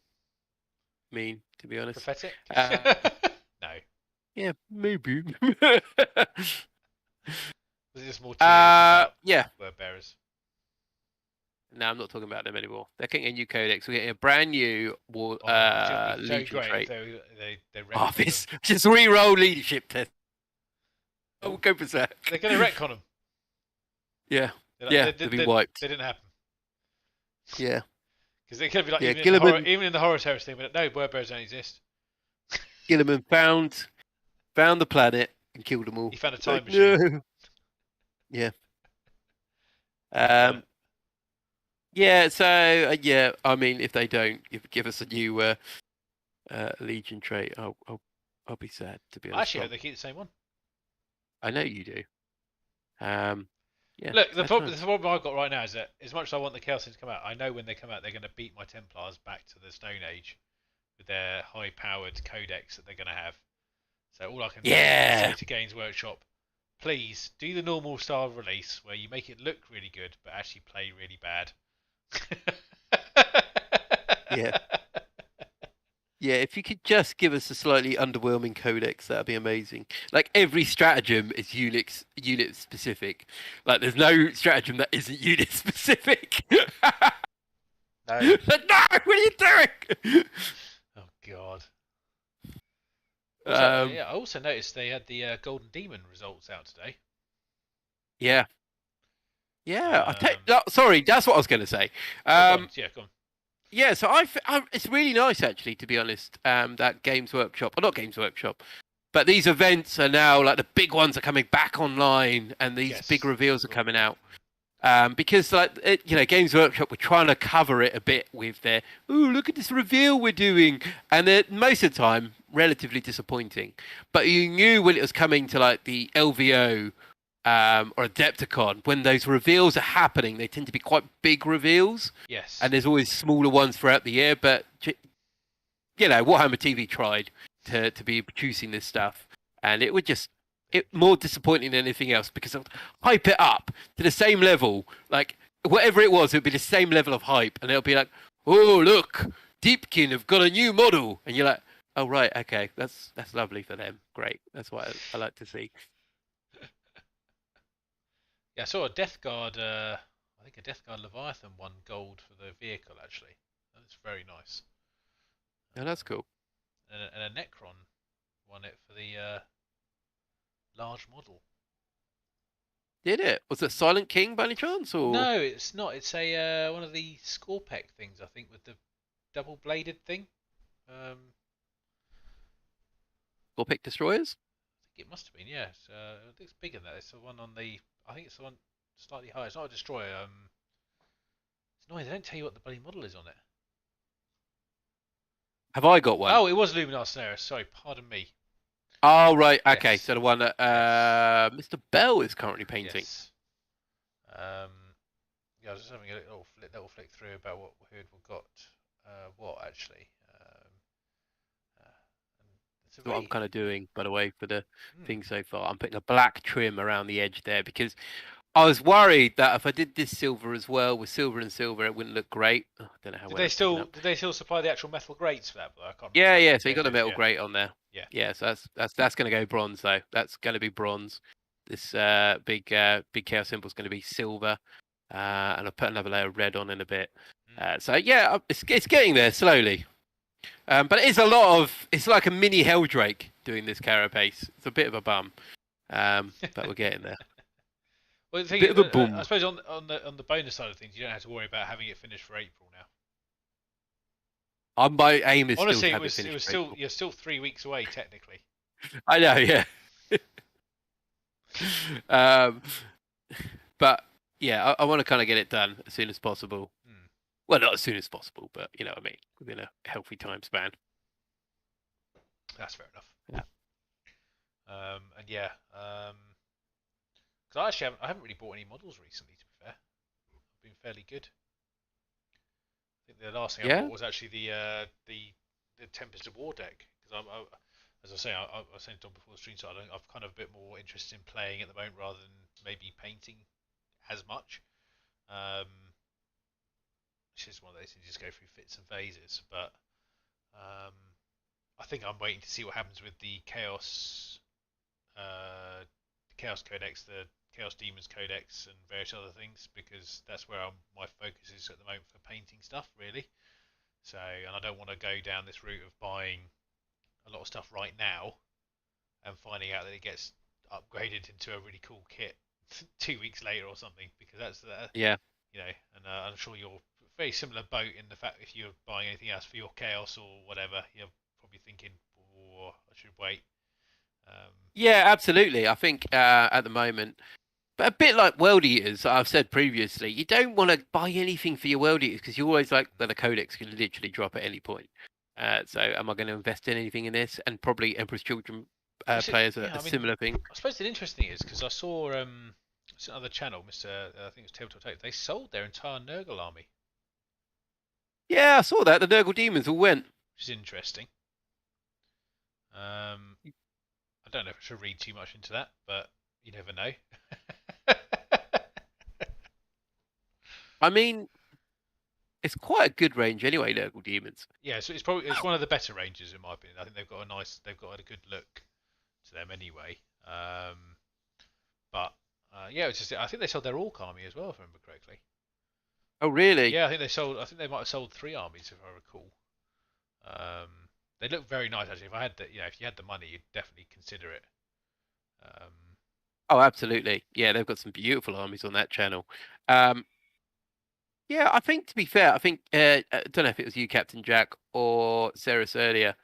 mean, to be honest. Prophetic? No. Yeah, maybe. Was it just more about word bearers? No, I'm not talking about them anymore. They're getting a new codex. We're getting a brand new Legion trait. Just re-roll leadership test. Oh, we'll go for that. They're going to retcon them. Yeah. They'll be wiped. They didn't happen. Yeah. Because they could be like, even in the Horus Heresy thing, but no, word bearers don't exist. Gilliman found the planet and killed them all. He found a time machine. No. Yeah. Yeah, so, I mean, if they don't give us a new Legion trait, I'll be sad, to be honest. I actually hope they keep the same one. I know you do. Yeah, Look, the sad problem, times. the problem I've got right now is that as much as I want the Chaos Eaters to come out, I know when they come out they're going to beat my Templars back to the Stone Age with their high-powered codex that they're going to have. So all I can do is say Yeah, to Games Workshop, please do the normal style release where you make it look really good but actually play really bad. yeah, yeah. If you could just give us a slightly underwhelming codex, that'd be amazing. Like every stratagem is unit specific. Like there's no stratagem that isn't unit specific. No. Like, no, what are you doing? Oh God. Also, Um, yeah, I also noticed they had the Golden Demon results out today. yeah, yeah. Um, Sorry, that's what I was going to say. oh, go on. Yeah, go on. Yeah, so it's really nice actually, to be honest. That Games Workshop, or not Games Workshop, but these events are now like the big ones are coming back online, and these big Yes. reveals are coming out. Because Games Workshop were trying to cover it a bit with their, ooh, look at this reveal we're doing, and they're most of the time relatively disappointing. But you knew when it was coming to like the LVO or Adepticon, when those reveals are happening, they tend to be quite big reveals. Yes. And there's always smaller ones throughout the year. But Warhammer TV tried to be producing this stuff, and it would just more disappointing than anything else because it would hype it up to the same level, like whatever it was, it would be the same level of hype, and it'll be like, oh look, Deepkin have got a new model, and you're like, oh right, okay, that's lovely for them, great, that's what I like to see. Yeah, I saw a Death Guard. I think a Death Guard Leviathan won gold for the vehicle. Actually, that's very nice. Oh, that's cool. And a Necron won it for the large model. Did it? Was it Silent King by any chance, or No, it's not. It's a one of the Scorpec things, I think, with the double-bladed thing. Um, Pick Destroyers? I think it must have been. Yeah, it's bigger than that. It's the one on the. I think it's the one slightly higher. It's not a destroyer. It's annoying. They don't tell you what the bloody model is on it. Have I got one? Oh, it was Luminar Solaris. Sorry, pardon me. Oh right, okay. Yes. So the one that Yes. Mr. Bell is currently painting. Yes. Yeah, I was just having a little flick through about who had got what actually. It's a What I'm very kind of doing, by the way, for the hmm. thing so far. I'm putting a black trim around the edge there because I was worried that if I did this silver as well with silver and silver, it wouldn't look great. Oh, I don't know how Did well they it's picking still up. did they still supply the actual metal grates for that? But I can't Yeah, remember. yeah. So you They got the did, metal yeah. grate on there. Yeah. Yeah. So that's going to go bronze though. That's going to be bronze. This big chaos symbol is going to be silver, and I'll put another layer of red on in a bit. So yeah, it's getting there slowly. But it is it's like a mini Helldrake doing this carapace. It's a bit of a bum, but we're getting there. Well, the thing Bit is, of a boom. I suppose on the bonus side of things, you don't have to worry about having it finished for April now. My aim is Honestly, still to have it was finished. still you're still 3 weeks away technically. I know, yeah. um, but yeah, I want to kind of get it done as soon as possible. Well, not as soon as possible, but you know what I mean, within a healthy time span. That's fair enough. Yeah. And yeah, because I haven't really bought any models recently. To be fair, I've been fairly good. I think the last thing I bought was actually the Tempest of War deck because as I say, I was saying to Don before the stream started, I've kind of a bit more interested in playing at the moment rather than maybe painting as much. It's just one of those things you just go through fits and phases, but I think I'm waiting to see what happens with the Chaos Codex, the Chaos Demons Codex, and various other things because that's where my focus is at the moment for painting stuff, really. So, and I don't want to go down this route of buying a lot of stuff right now and finding out that it gets upgraded into a really cool kit 2 weeks later or something, because that's yeah. You know, and I'm sure you're very similar boat in the fact if you're buying anything else for your chaos or whatever, you're probably thinking, "Oh, I should wait." Yeah, absolutely. I think at the moment, but a bit like World Eaters, I've said previously, you don't want to buy anything for your World Eaters because you always like that the codex can literally drop at any point. So am I going to invest in anything in this? And probably Emperor's Children players are a similar thing. I suppose the interesting thing is because I saw It's another channel, Mr. I think it was Tabletop Tape. They sold their entire Nurgle army, Yeah, I saw that. The Nurgle demons all went. which is interesting. I don't know if I should read too much into that, but you never know. I mean, it's quite a good range anyway, Nurgle demons. Yeah, so it's one of the better ranges in my opinion. I think they've got a good look to them anyway. But yeah, it's just I think they sold their Orc army as well, if I remember correctly. Oh, really? Yeah, I think they might have sold 3 armies if I recall. They look very nice actually. If you had the money, you'd definitely consider it. Oh, absolutely. Yeah, they've got some beautiful armies on that channel. Yeah, I think to be fair, I think I don't know if it was you, Captain Jack, or Ceres earlier,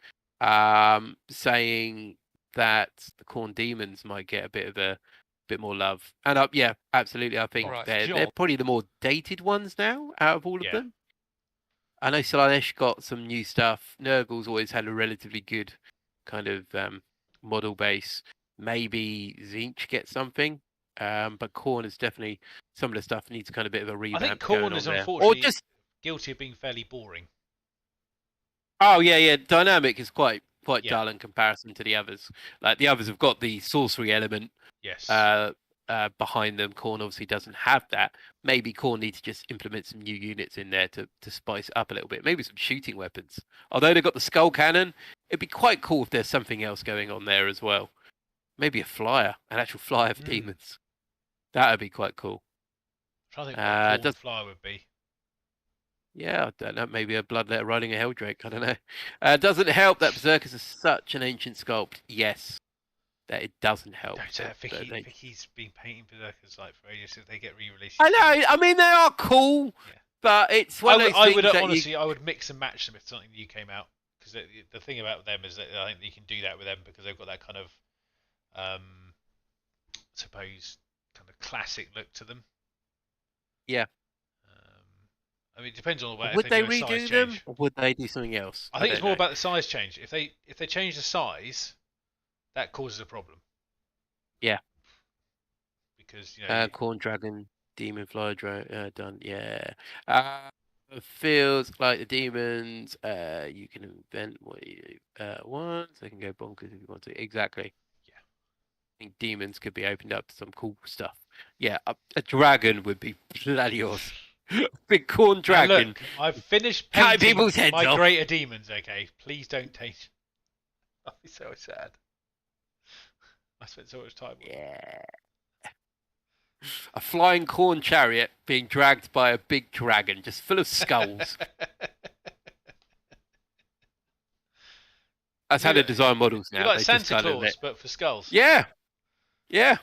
saying that the Khorne demons might get a bit more love. And yeah, absolutely. I think Alright, they're probably the more dated ones now out of all of Yeah. them. I know Slaanesh got some new stuff. Nurgle's always had a relatively good kind of model base. Maybe Tzeentch gets something. But Khorne is definitely some of the stuff needs kind of a bit of a I revamp. think going Khorne on is there. unfortunately Or just guilty of being fairly boring. oh yeah, dynamic is quite Yeah. dull in comparison to the others. Like the others have got the sorcery element Yes. behind them. Khorne obviously doesn't have that. Maybe Khorne needs to just implement some new units in there to spice it up a little bit. Maybe some shooting weapons. Although they've got the skull cannon, it'd be quite cool if there's something else going on there as well. Maybe a flyer, an actual flyer for demons. That would be quite cool. I'm trying to think what does- Khorne flyer would be. Yeah, I don't know. Maybe a bloodletter riding a Helldrake. I don't know. Doesn't help that Berserkers are such an ancient sculpt. Yes, that it doesn't help. Don't say that. that they- Vicky's been painting Berserkers like for ages. If they get re-released, I know. I mean, they are cool, Yeah. but it's one of those I things would that honestly, I would mix and match them if something new came out. Because the thing about them is that I think you can do that with them because they've got that kind of, suppose, kind of classic look to them. Yeah. I mean, it depends on what. Would if they do a size redo them, change. or would they do something else? I think it's don't more know. about the size change. If they change the size, that causes a problem. Yeah. Because Khorne Dragon, Demon Flyer done. Yeah. Feels like the demons. You can invent what you want. They can go bonkers if you want to. Exactly. Yeah. I think demons could be opened up to some cool stuff. Yeah, a dragon would be bloody awesome. Big Khorne Now dragon. look, I've finished Cut painting people's heads my off. greater demons. Okay, please don't take. I'll be so sad. I spent so much time. On it. Yeah. A flying Khorne chariot being dragged by a big dragon, just full of skulls. That's how they design models now. You're like They Santa just kind of Claus, but for skulls. Yeah. Yeah.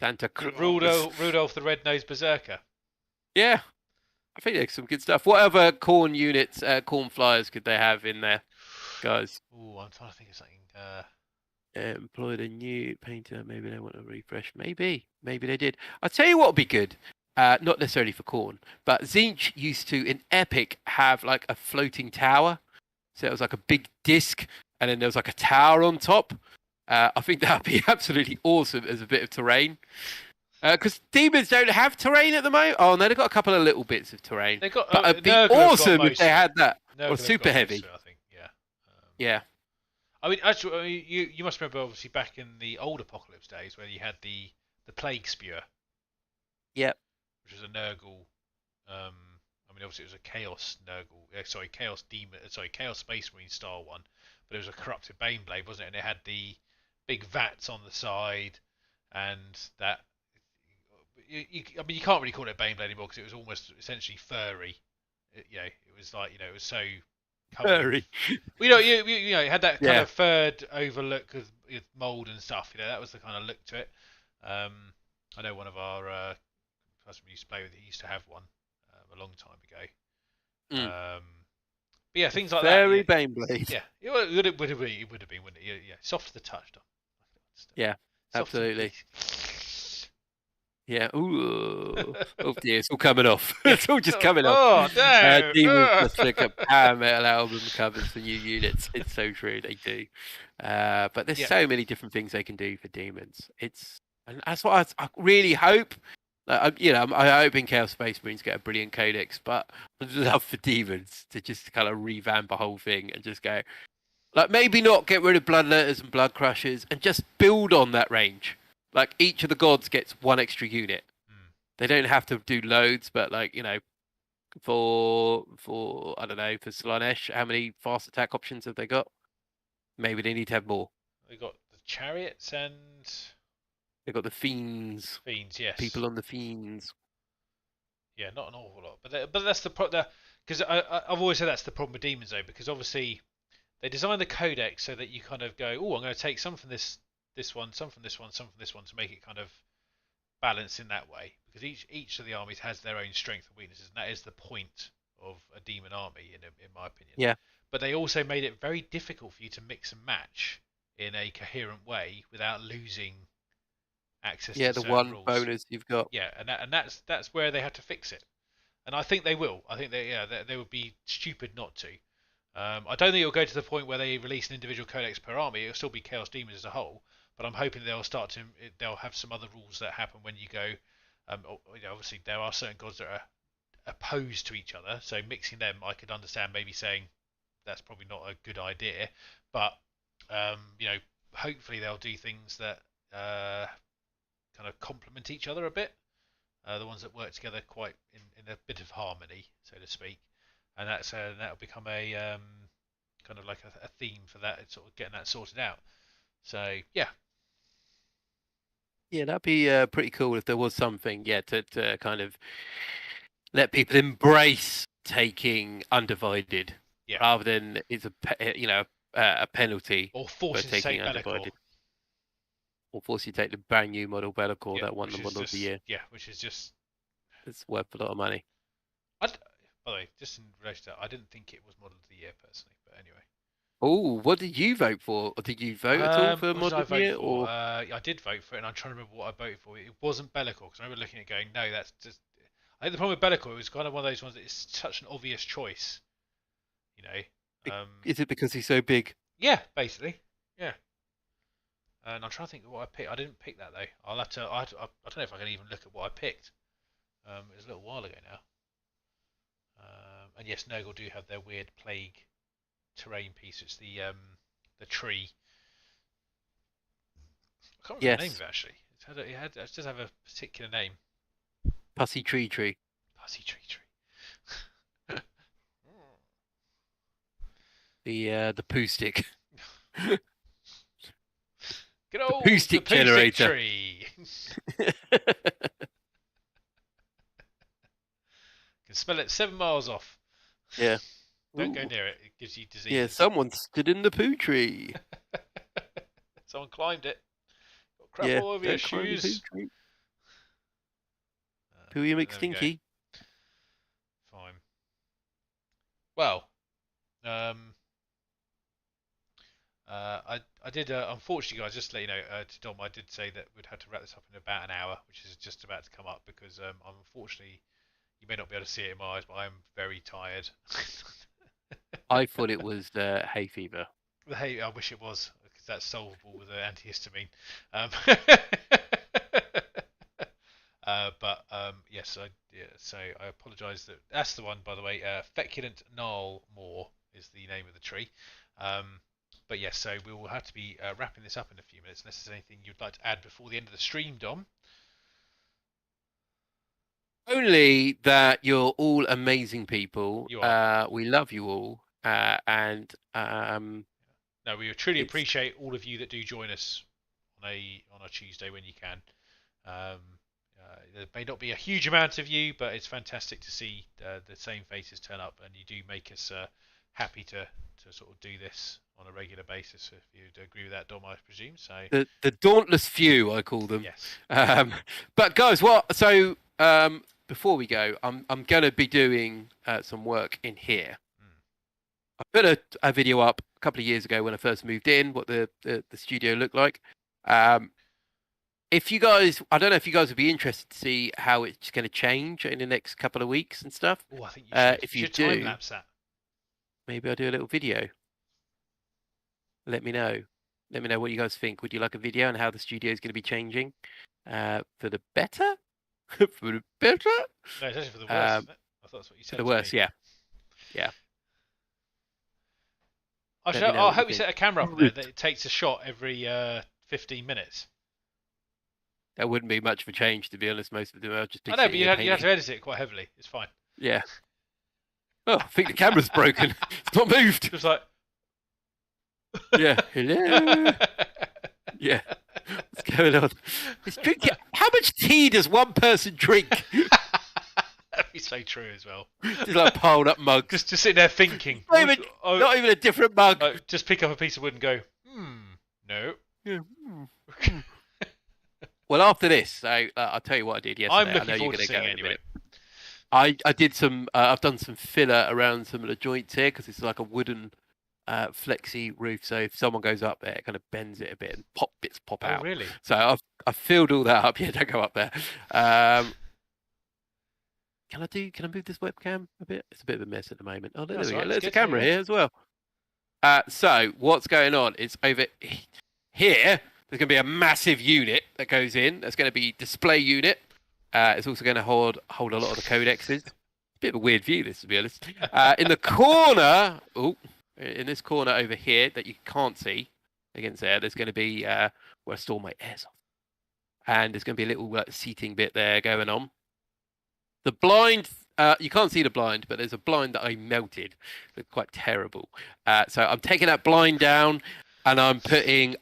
Santa Claus. Rudolph the Red-Nosed Berserker. Yeah. I think there's some good stuff. What other Khorne units, Khorne flyers could they have in there, guys? Ooh, I'm trying to think of something. Employed a new painter. Maybe they want to refresh. Maybe they did. I'll tell you what would be good. Not necessarily for Khorne, but Tzeentch used to, in Epic, have like a floating tower. So it was like a big disc, and then there was like a tower on top. I think that would be absolutely awesome as a bit of terrain. Because demons don't have terrain at the moment. Oh no, they've got a couple of little bits of terrain. They got. But it'd be Nurgle have got awesome if most they of it. had that. Nurgle Or have super got most heavy. of it, I think. Yeah. Yeah. I mean, actually, you must remember obviously back in the old Apocalypse days where you had the Plague Spewer. Yep. Which was a Nurgle. I mean, obviously it was a Chaos Nurgle. Chaos Demon. Chaos Space Marine style one. But it was a corrupted Baneblade, wasn't it? And it had the big vats on the side, and that. I mean, you can't really call it a Baneblade anymore because it was almost essentially furry. It was like it was so. Furry. Well, it had that kind of furred overlook with mold and stuff. That was the kind of look to it. I know one of our person we used to play with, he used to have one a long time ago. But yeah, things like Furry that. Baneblade. Yeah, it would have been, wouldn't it? Yeah, soft to the touch. Yeah, absolutely. Yeah. Ooh. Oh dear, it's all coming off. It's all just coming off. Oh no! Demons just look at power metal album covers for new units. It's so true, they do. But there's so many different things they can do for demons. It's And that's what I really hope. I'm hoping Chaos Space Marines get a brilliant codex, but I'd love for Demons to just kind of revamp the whole thing and just go, like, maybe not get rid of Bloodletters and Blood Crushers and just build on that range. Like, each of the gods gets one extra unit. They don't have to do loads, but like, for I don't know, for Slaanesh, how many fast attack options have they got? Maybe they need to have more. They got the chariots and They've got the Fiends. yes. People on the Fiends. Yeah, not an awful lot, but that's the problem. Because I've always said that's the problem with Demons though, because obviously they design the codex so that you kind of go, oh, I'm going to take some from this one, some from this one, some from this one to make it kind of balanced in that way. Because each of the armies has their own strengths and weaknesses, and that is the point of a demon army, in my opinion. Yeah. But they also made it very difficult for you to mix and match in a coherent way without losing access to the certain one rules. bonus you've got. Yeah, and that's where they had to fix it, and I think they will. I think they would be stupid not to. I don't think it'll go to the point where they release an individual codex per army. It'll still be Chaos Demons as a whole, but I'm hoping they'll have some other rules that happen when you go. Obviously there are certain gods that are opposed to each other, so mixing them, I could understand maybe saying that's probably not a good idea, but hopefully they'll do things that kind of complement each other a bit. The ones that work together quite in a bit of harmony, so to speak, and that'll become a kind of like a theme for that. It's sort of getting that sorted out. So yeah. Yeah, that'd be pretty cool if there was something, to kind of let people embrace taking undivided, rather than it's a penalty or force for taking undivided. Or force you to take the brand new model Be'lakor that won the model of the year. Yeah, which is just... It's worth a lot of money. By the way, just in relation to that, I didn't think it was model of the year personally, but anyway. Oh, what did you vote for? Or did you vote at all for model of the year? Or I did vote for it, and I'm trying to remember what I voted for. It wasn't Be'lakor, because I remember looking at it going, no, that's just... I think the problem with Be'lakor, it was kind of one of those ones that is such an obvious choice. Is it because he's so big? Yeah, basically. Yeah. And I'm trying to think of what I picked. I didn't pick that though. I don't know if I can even look at what I picked. It was a little while ago now. And yes, Nurgle do have their weird plague terrain piece. It's the tree. I can't remember the name of it actually. It does have a particular name. Pussy Tree. Pussy Tree. The poo stick. Good old poo stick generator. Tree. Can smell it 7 miles off. Yeah. Don't go near it. It gives you disease. Yeah, someone stood in the poo tree. Someone climbed it. Got crap all over your shoes. Poo you make stinky. Fine. Well, I did, unfortunately, guys, just to let you know, to Dom, I did say that we'd have to wrap this up in about an hour, which is just about to come up, because unfortunately, you may not be able to see it in my eyes, but I'm very tired. I thought it was hay fever. I wish it was, because that's solvable with antihistamine. But yes, so I apologise. That's the one, by the way. Feculent Gnarl Moor is the name of the tree. But yes, so we will have to be wrapping this up in a few minutes, unless there's anything you'd like to add before the end of the stream, Dom. Only that you're all amazing people. You are. We love you all. And no, we truly appreciate all of you that do join us on a Tuesday when you can. There may not be a huge amount of you, but it's fantastic to see the same faces turn up, and you do make us happy to sort of do this on a regular basis. If you'd agree with that, Dom, I presume. So the dauntless few, I call them. Yes. But guys, so before we go, I'm going to be doing some work in here. I put a video up a couple of years ago when I first moved in, what the studio looked like. If you guys, I don't know if you guys would be interested to see how it's going to change in the next couple of weeks and stuff. Oh, I think you should. If you you should do, time-lapse that. maybe I'll do a little video. Let me know. Let me know what you guys think. Would you like a video on how the studio is going to be changing for the better? For the better? No, it's actually for the worse, isn't it? I thought that's what you said. For the worse, yeah. I hope we set a camera up there that it takes a shot every 15 minutes. That wouldn't be much of a change, to be honest. Most of them are just. I know, but you have to edit it quite heavily. It's fine. Yeah. Oh, I think the camera's broken. It's not moved. Just like. Yeah. Hello. Yeah. What's going on? It's drinking. How much tea does one person drink? That'd be so true as well. Just like piled up mugs. Just sitting there thinking. Not even a different mug. Just pick up a piece of wood and go, no. Yeah. Well, after this, I'll tell you what I did yesterday. I'm looking forward to seeing it anyway. I did some. I've done some filler around some of the joints here because it's like a wooden flexi roof. So if someone goes up there, it kind of bends it a bit and bits pop out. Oh, really? So I've filled all that up. Yeah, don't go up there. Can I move this webcam a bit? It's a bit of a mess at the moment. Oh, there we go. There's a camera here as well. So what's going on? It's over here. There's going to be a massive unit that goes in. That's going to be display unit. It's also going to hold a lot of the codexes. Bit of a weird view, this, to be honest. In the corner, in this corner over here that you can't see against there, there's going to be where I store my airsoft. And there's going to be a little seating bit there going on. The blind, you can't see the blind, but there's a blind that I melted. It's quite terrible. So I'm taking that blind down and I'm putting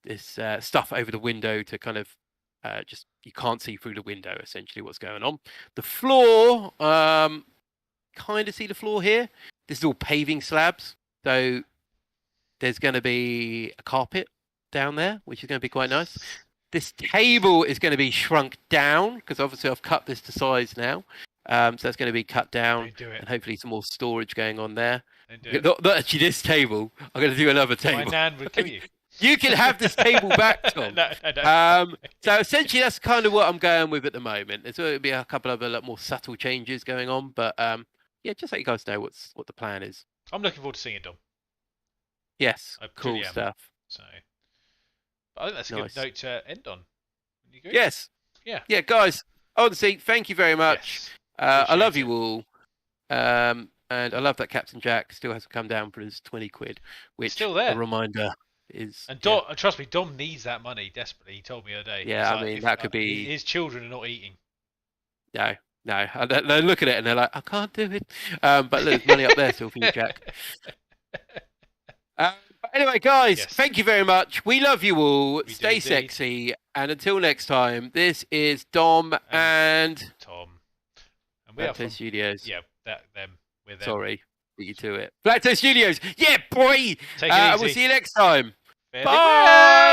this stuff over the window to kind of just, you can't see through the window, essentially, what's going on. The floor, kind of see the floor here. This is all paving slabs. So there's going to be a carpet down there, which is going to be quite nice. This table is going to be shrunk down because obviously I've cut this to size now. So that's going to be cut down and hopefully some more storage going on there. Not actually this table. I'm going to do another table. My nan would kill you. You can have this table back, Tom. No. So essentially that's kind of what I'm going with at the moment. There's going to be a couple of a lot more subtle changes going on. But yeah, just so you guys know what the plan is. I'm looking forward to seeing it, Dom. Yes, cool stuff. So, I think that's a good note to end on. You good? Yes. Yeah, guys. Honestly, thank you very much. Yes. I love you all. And I love that Captain Jack still has to come down for his 20 quid, which still there. A reminder is. And trust me, Dom needs that money desperately. He told me the other day. Yeah, I mean, that could be. His children are not eating. No. They look at it and they're like, I can't do it. But look, there's money up there still for you, Jack. But anyway, guys, thank you very much. We love you all. Stay sexy. And until next time, this is Dom and Tom. And we are from Studios. Yeah, them. We're them. Sorry, beat you to it. Blacktoe Studios. Yeah, boy. Take it easy. We'll see you next time. Bye. Bye.